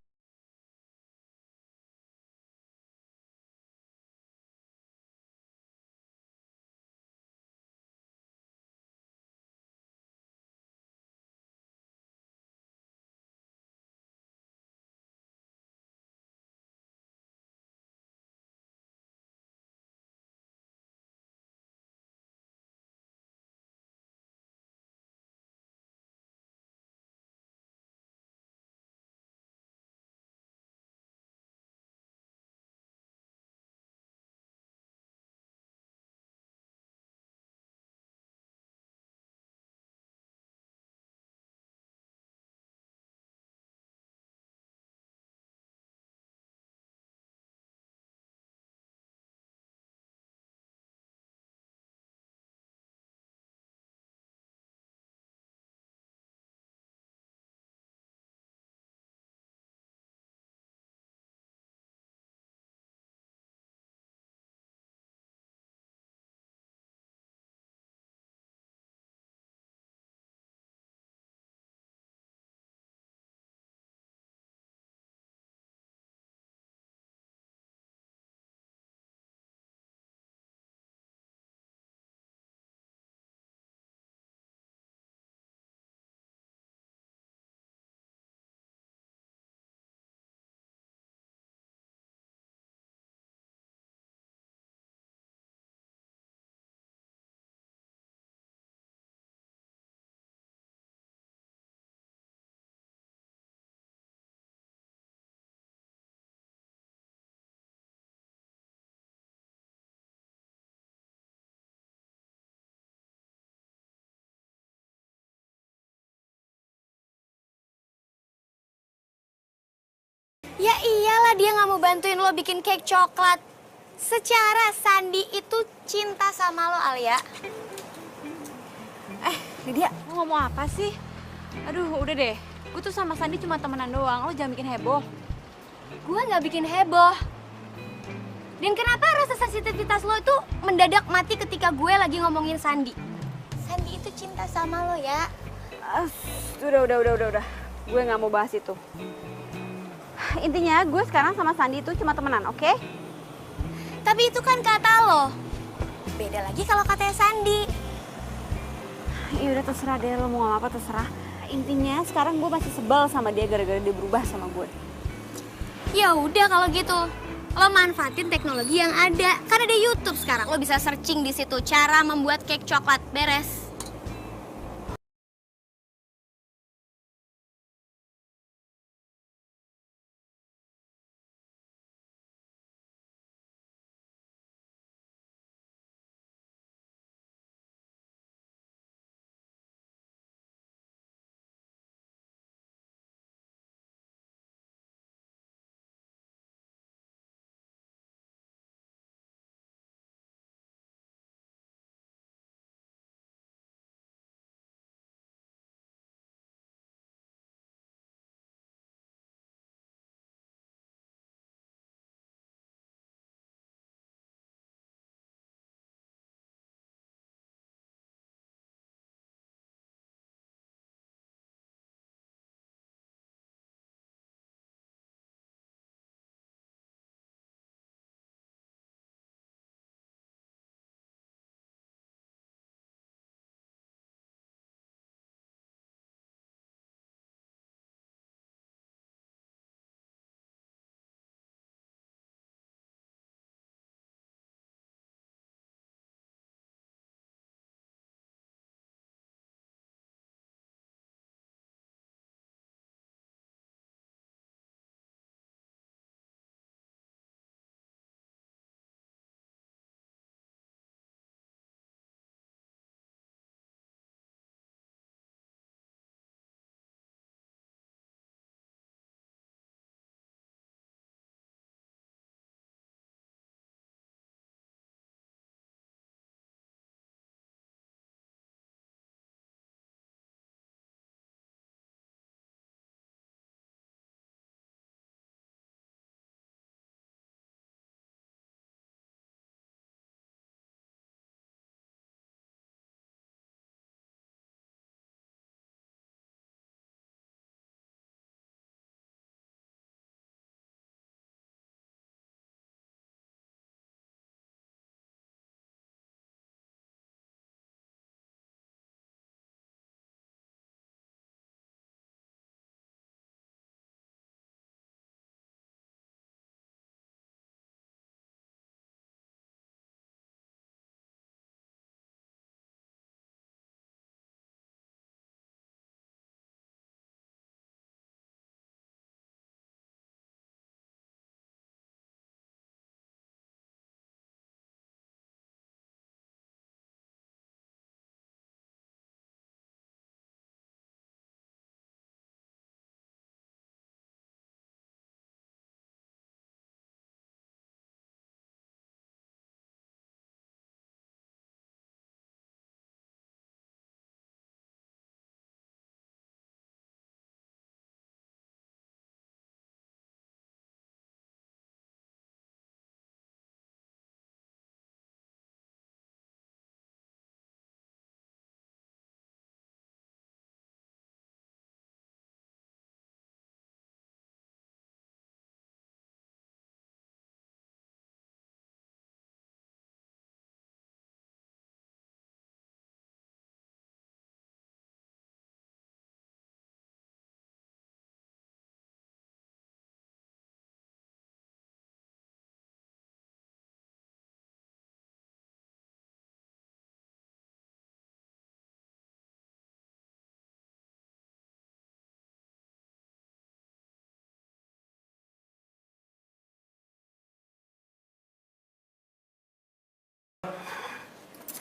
Kenapa dia nggak mau bantuin lo bikin cake coklat? Secara Sandi itu cinta sama lo, Alia. Lydia, lo ngomong apa sih? Aduh, udah deh. Gue tuh sama Sandi cuma temenan doang. Lo jangan bikin heboh. Gue nggak bikin heboh. Dan kenapa rasa sensitivitas lo itu mendadak mati ketika gue lagi ngomongin Sandi? Sandi itu cinta sama lo ya. Udah. Gue nggak mau bahas itu. Intinya gue sekarang sama Sandi itu cuma temenan, oke? Tapi itu kan kata lo. Beda lagi kalau katanya Sandi. Ya udah terserah deh, lo mau ngomong apa terserah. Intinya sekarang gue masih sebel sama dia gara-gara dia berubah sama gue. Ya udah kalau gitu. Lo manfaatin teknologi yang ada. Kan ada YouTube sekarang. Lo bisa searching di situ cara membuat cake coklat. Beres.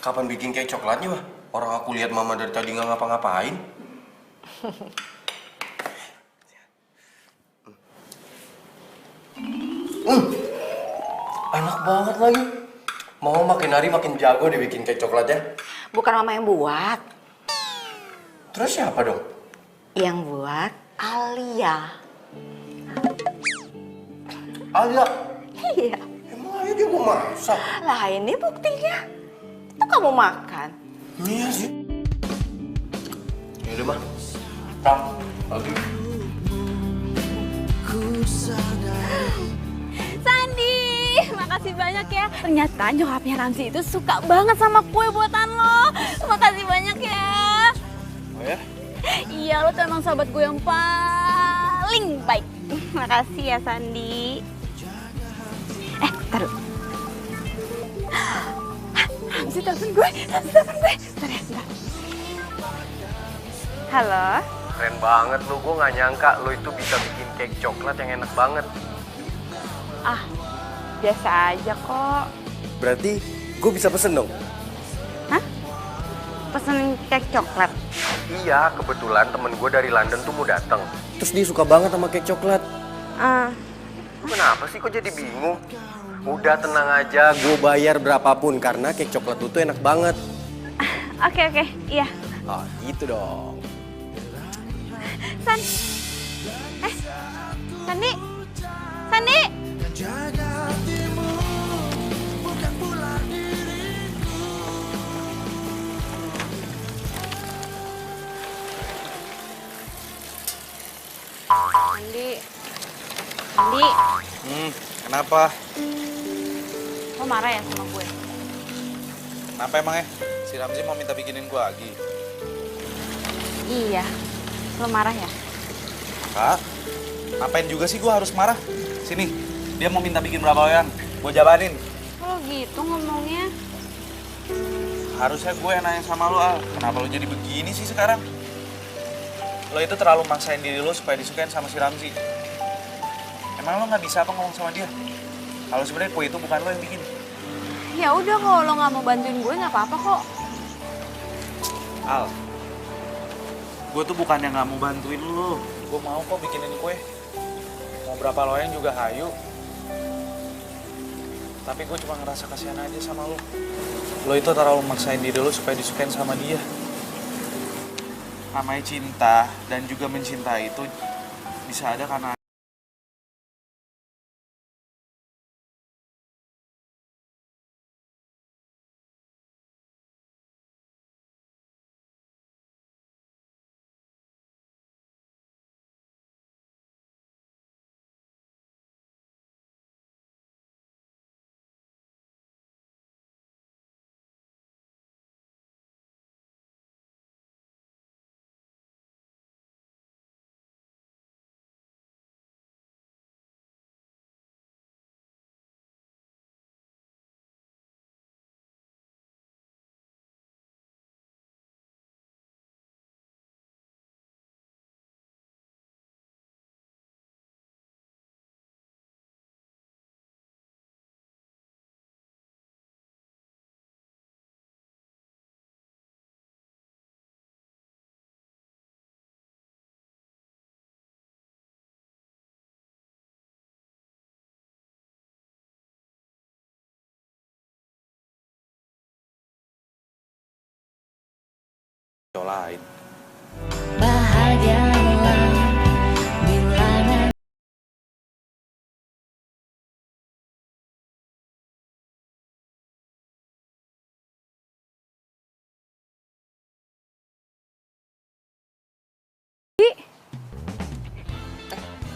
Kapan bikin cake coklatnya, Wah? Orang aku lihat Mama dari tadi nggak ngapa-ngapain. Enak banget lagi. Mau makin hari makin jago dibikin kek coklatnya. Bukan mama yang buat. Terus siapa dong? Yang buat Alia. Alia. Iya. Emang Alia dia mau masak? Lah ini buktinya. Itu kamu makan. Iya sih. Yaudah mah. Tang, lagi. Sandi, makasih banyak ya. Ternyata nyokapnya Ramzi itu suka banget sama kue buatan lo. Makasih banyak ya. Oh ya? Iya, lo tuh emang sahabat gue yang paling baik. Makasih ya, Sandi. Taruh. Ramzi telepon gue. Bentar ya, bentar. Halo? Keren banget lu, gue gak nyangka lu itu bisa bikin kek coklat yang enak banget. Ah, biasa aja kok. Berarti gue bisa pesen dong? Hah? Pesenin kek coklat? Iya, kebetulan temen gue dari London tuh mau datang. Terus dia suka banget sama kek coklat. Kenapa sih kok jadi bingung? Udah tenang aja, gue bayar berapapun karena kek coklat lu tuh enak banget. Oke, iya. Ah, gitu dong. Sandi! Sandi! Sandi, Kenapa? lo marah ya sama gue? Kenapa emangnya? Si Ramzi mau minta bikinin gue lagi. Iya, lo marah ya? Kak, ngapain juga sih gue harus marah? Sini, dia mau minta bikin berapa loyang? Gue jabanin. Lo gitu ngomongnya? Harusnya gue yang nanya sama lo, Al. Kenapa lo jadi begini sih sekarang? Lo itu terlalu maksain diri lo supaya disukain sama si Ramzi. Emang lo nggak bisa apa ngomong sama dia? Kalau sebenarnya kue itu bukan lo yang bikin. Ya udah, kalau lo nggak mau bantuin gue nggak apa-apa kok. Al, gue tuh bukan yang nggak mau bantuin lo. Gue mau kok bikinin kue. Mau berapa loyang juga hayu. Tapi gue cuma ngerasa kasihan aja sama lo. Lo itu terlalu maksain diri lo supaya disukain sama dia. Namanya cinta dan juga mencintai itu bisa ada karena cowok lain.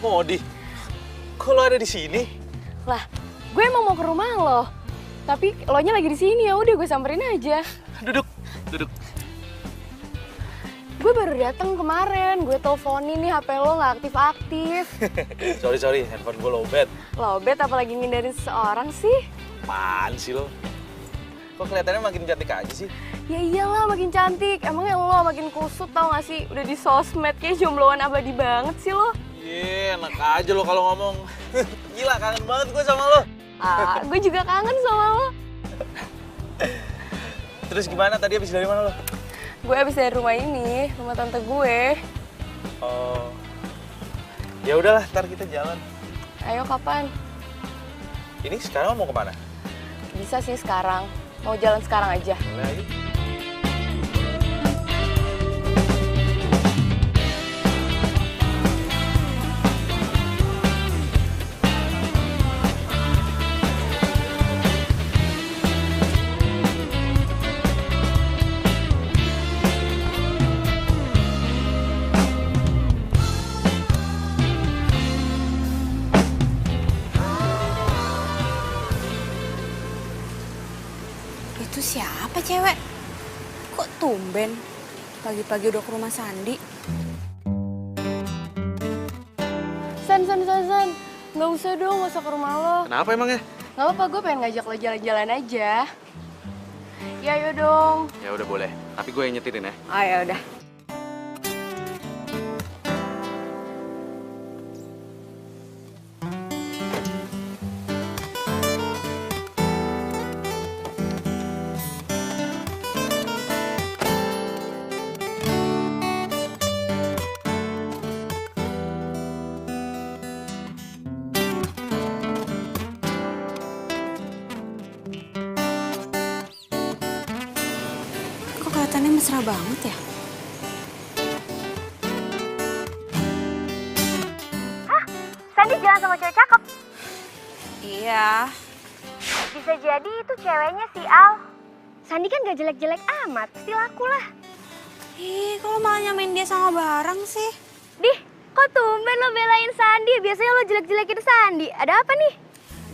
Modi, kok lo ada di sini? Lah, gue emang mau ke rumah lo. Tapi lo nya lagi di sini, ya udah gue samperin aja. Duduk. Gue baru datang kemarin, gue teleponin nih HP lo nggak aktif-aktif. sorry, handphone gue lowbat. Lobet apalagi ngindarin seseorang sih? Apaan sih lo? Kok kelihatannya makin cantik aja sih? Ya iyalah makin cantik, emangnya lo makin kusut tau gak sih? Udah di sosmed kayak jombloan abadi banget sih lo. Enak aja lo kalau ngomong. Gila, kangen banget gue sama lo. Gue juga kangen sama lo. Terus gimana, tadi habis dari mana lo? Gue habis dari rumah ini, rumah tante gue. Oh, ya udahlah, ntar kita jalan. Ayo kapan? Ini sekarang mau kemana? Bisa sih sekarang. Mau jalan sekarang aja. Boleh aja. Itu siapa cewek? Kok tumben? Pagi-pagi udah ke rumah Sandi. San. Nggak usah dong, nggak usah ke rumah lo. Kenapa emangnya? Nggak apa-apa, gue pengen ngajak lo jalan-jalan aja. Ya ayo dong. Ya udah boleh, tapi gue yang nyetirin ya. Oh ya udah. Kok kelihatannya mesra banget ya? Sandi jalan sama cewek cakep. Iya. Bisa jadi itu ceweknya si Al. Sandi kan gak jelek-jelek amat, pasti laku lah. Ih, kok lo malah nyamain dia sama barang sih? Dih, kok tumben lo belain Sandi? Biasanya lo jelek-jelekin Sandi. Ada apa nih?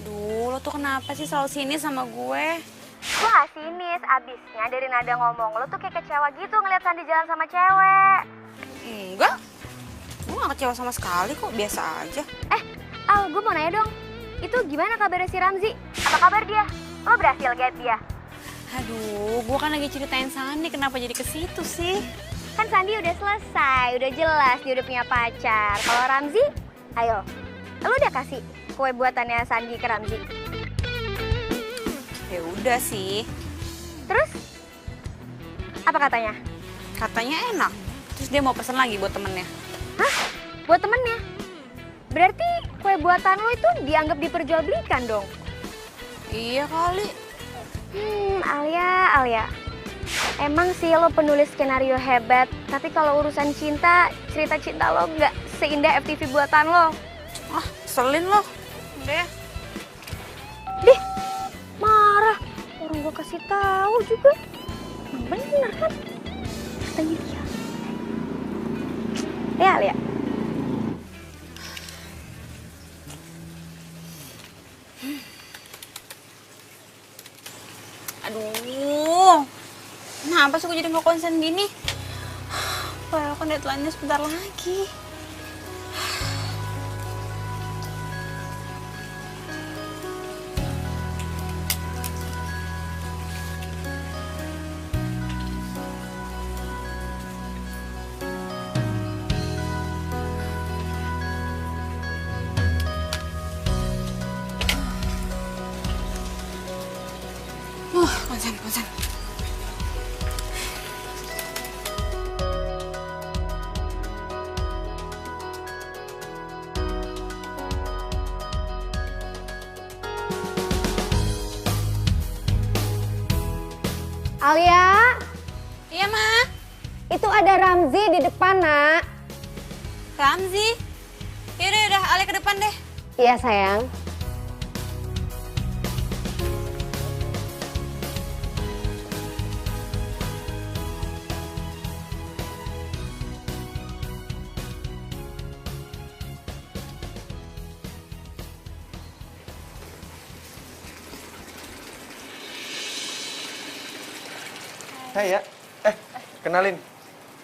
Duh, lo tuh kenapa sih selalu sini sama gue? Gue gak sinis, abisnya dari nada ngomong lo tuh kayak kecewa gitu ngeliat Sandi jalan sama cewek. Enggak. Gue gak kecewa sama sekali kok, biasa aja. Al, gue mau nanya dong. Itu gimana kabarnya si Ramzi? Apa kabar dia? Lo berhasil get dia? Aduh, gue kan lagi ceritain Sandi, kenapa jadi ke situ sih? Kan Sandi udah selesai, udah jelas dia udah punya pacar. Kalau Ramzi, ayo, lo udah kasih kue buatannya Sandi ke Ramzi? Ya udah sih, Terus, apa katanya? katanya enak. Terus dia mau pesen lagi buat temennya. Hah? Buat temennya? Berarti kue buatan lo itu dianggap diperjualbelikan dong? Iya kali. Alia. Emang sih lo penulis skenario hebat, tapi kalau urusan cinta, cerita cinta lo nggak seindah FTV buatan lo. Ah, selin lo. Udah ya. Dih, marah. Orang gue kasih tahu juga. Bener kan? Katanya dia. Ya, Alia. Aduh, kenapa sih gue jadi nggak konsen gini? Padahal kan deadline-nya sebentar lagi. Konsen. Alia, Iya, Ma. itu ada Ramzi di depan, Nak. Ramzi. Yaudah, Ale ke depan deh. Iya, sayang. Hai ya. Kenalin.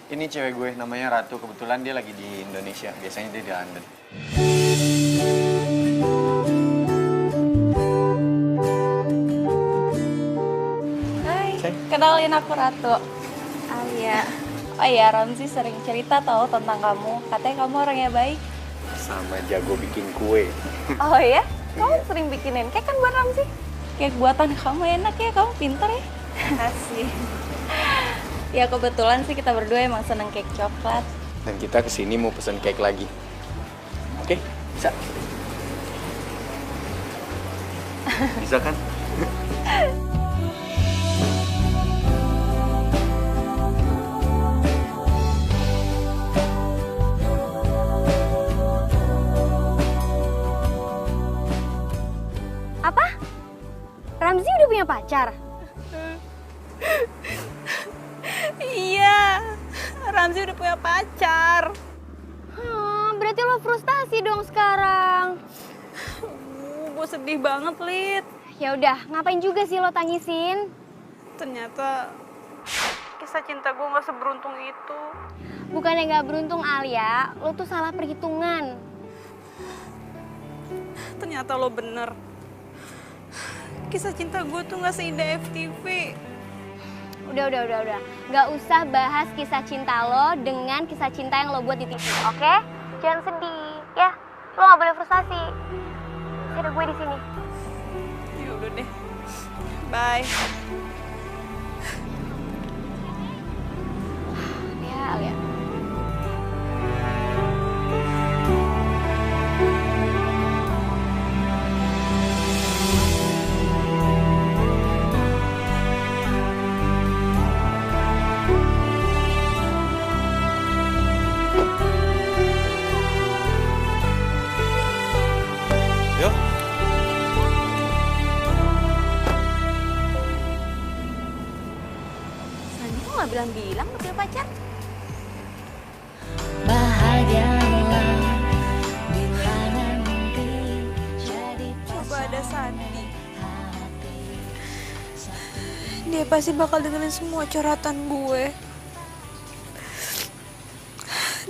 Ini cewek gue, namanya Ratu. Kebetulan dia lagi di Indonesia. Biasanya dia di London. Hai, kenalin aku Ratu. Alia. Oh iya, Ramzi sering cerita tau tentang kamu. Katanya kamu orangnya baik. Sama jago bikin kue. Oh iya? Kamu sering bikinin kek kan buat Ramzi? Kek buatan kamu enak ya, kamu pinter ya. Asik. Ya kebetulan sih kita berdua emang seneng kek coklat. Dan kita kesini mau pesen cake lagi. Oke, bisa? Bisa kan? Apa? Ramzi udah punya pacar? Iya, Ramzi udah punya pacar. Berarti lo frustasi dong sekarang. Gue sedih banget, Lid. Ya udah, ngapain juga sih lo tangisin? Ternyata kisah cinta gue gak seberuntung itu. Bukannya gak beruntung, Alia, lo tuh salah perhitungan. Ternyata lo bener. Kisah cinta gue tuh gak seindah FTV. Udah. Gak usah bahas kisah cinta lo dengan kisah cinta yang lo buat di TV, oke? Jangan sedih, ya. Lo gak boleh frustasi. Ada gue di sini. Ya udah deh. Bye. Ya, Alia. Yuk. Sandi kok gak bilang-bilang lo punya pacar? Coba ada Sandi. Dia pasti bakal dengerin semua curhatan gue.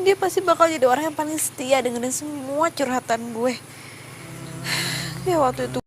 Dia pasti bakal jadi orang yang paling setia dengerin semua curhatan gue. Ya waktu itu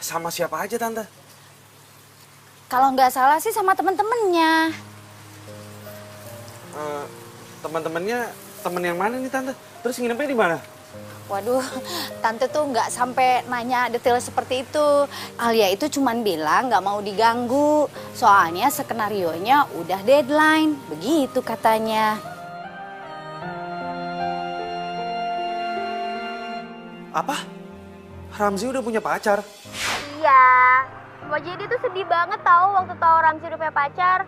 Sama siapa aja Tante? Kalau nggak salah sih sama temen-temennya. Teman-temannya, temen yang mana nih Tante? Terus nginepnya di mana? Waduh, Tante tuh nggak sampai nanya detail seperti itu. Alia itu cuman bilang nggak mau diganggu. Soalnya skenarionya udah deadline. Begitu katanya. Apa? Ramzi udah punya pacar? Iya. Wajah dia tuh sedih banget tahu waktu tahu Ramzi udah punya pacar.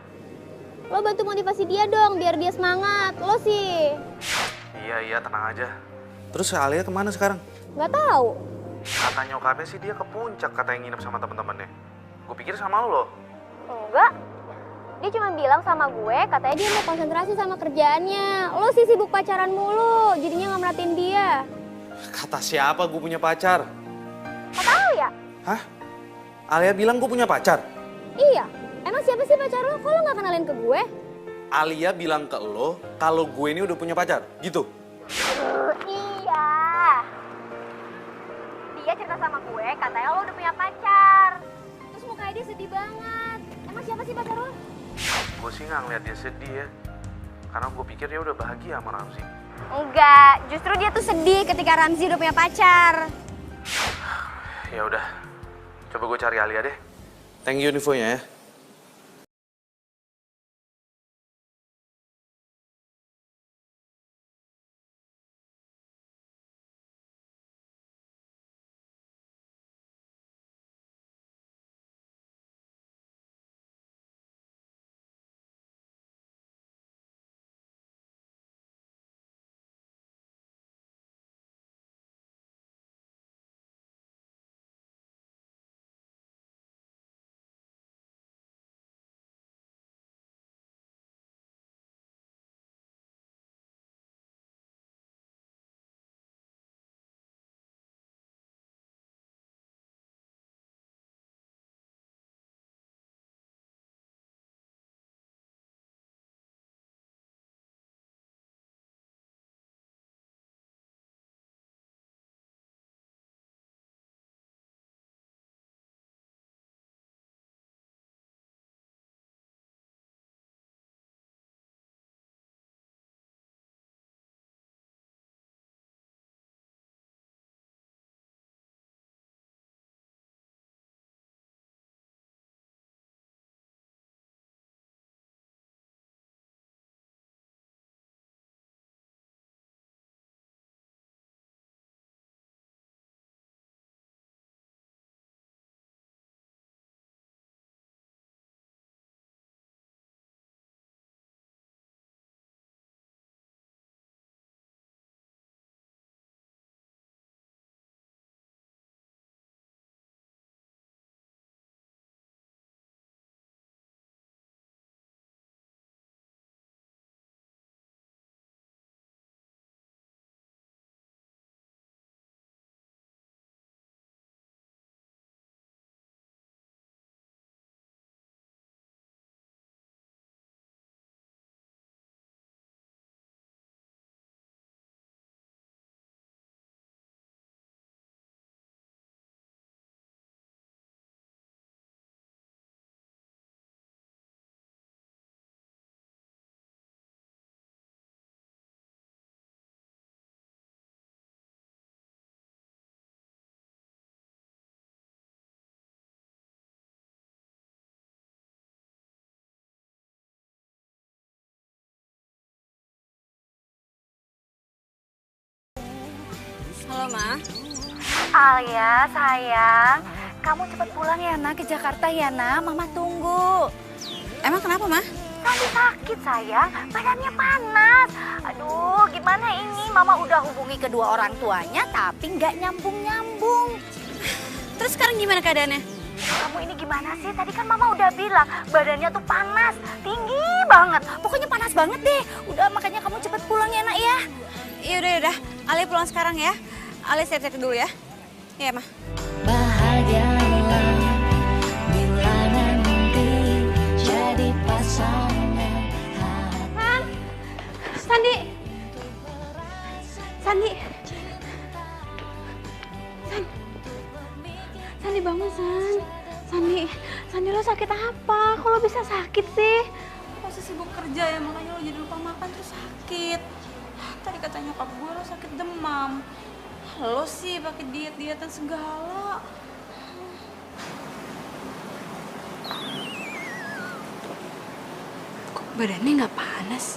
Lo bantu motivasi dia dong biar dia semangat. Lo sih. Iya, tenang aja. Terus Alia kemana sekarang? Nggak tahu. Kata nyokapnya sih dia ke puncak, katanya nginep sama temen-temennya. Gue pikir sama lo. Enggak. Dia cuma bilang sama gue, katanya dia mau konsentrasi sama kerjaannya. Lo sih sibuk pacaran mulu, jadinya nggak merhatiin dia. Kata siapa gue punya pacar? Kata Alia? Hah? Alia bilang gue punya pacar? Iya. Emang siapa sih pacar lo? Kok lo nggak kenalin ke gue? Alia bilang ke lo kalau gue ini udah punya pacar, gitu? Iya. Dia cerita sama gue, katanya lo udah punya pacar. Terus mukanya dia sedih banget. Emang siapa sih pacar lo? Gue sih nggak ngeliat dia sedih ya. Karena gue pikir dia udah bahagia sama Ramzi. Enggak, justru dia tuh sedih ketika Ramzi udah punya pacar. Ya udah, coba gue cari Alia deh. Thank you infonya ya. Halo, Ma. Alia, sayang. Kamu cepat pulang ya, nak, ke Jakarta ya, nak. Mama tunggu. Emang kenapa, Ma? Tadi sakit, sayang. Badannya panas. Aduh, gimana ini? Mama udah hubungi kedua orang tuanya, tapi nggak nyambung-nyambung. Terus sekarang gimana keadaannya? Kamu ini gimana sih? Tadi kan Mama udah bilang badannya tuh panas, tinggi banget. Pokoknya panas banget deh. Udah, makanya kamu cepet pulang ya, nak ya. Yaudah. Ale pulang sekarang ya. Ale siap-siap dulu ya. Iya, Ma. Bahagialah bila nanti jadi pasangan hati. Sandi. Sandi. Sandi bangun, San. Sandi lo sakit apa? Kok lo bisa sakit sih? Masa sibuk kerja ya, makanya lo jadi lupa makan terus sakit. Tadi kata nyokap gue lo sakit demam. Lo sih pakai diet-dietan segala. Kok badannya nggak panas?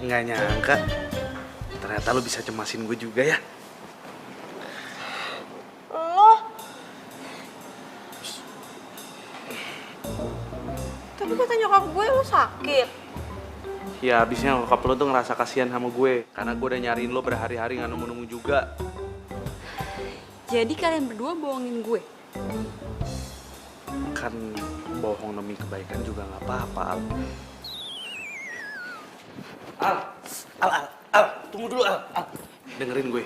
Nggak nyangka, ternyata lo bisa cemasin gue juga ya. Tapi kata nyokap gue lo sakit. Ya abisnya nyokap lo tuh ngerasa kasihan sama gue, karena gue udah nyariin lo berhari-hari nggak nemu-nemu juga. Jadi kalian berdua bohongin gue? Kan bohong demi kebaikan juga nggak apa-apa, Al. Al, tunggu dulu, Al. Dengerin gue.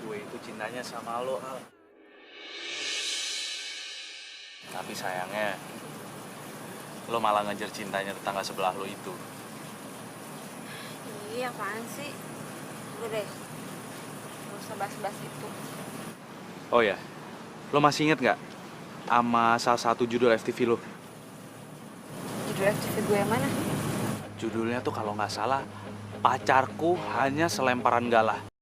Gue itu cintanya sama lo, Al. Tapi sayangnya, lo malah ngejar cintanya tetangga sebelah lo itu. Iya, apaan sih? Udah deh, gak usah bahas-bahas itu. Oh ya, lo masih inget nggak sama salah satu judul FTV lo? Judul FTV gue yang mana? Judulnya tuh kalau nggak salah, Pacarku Hanya Selemparan Galah.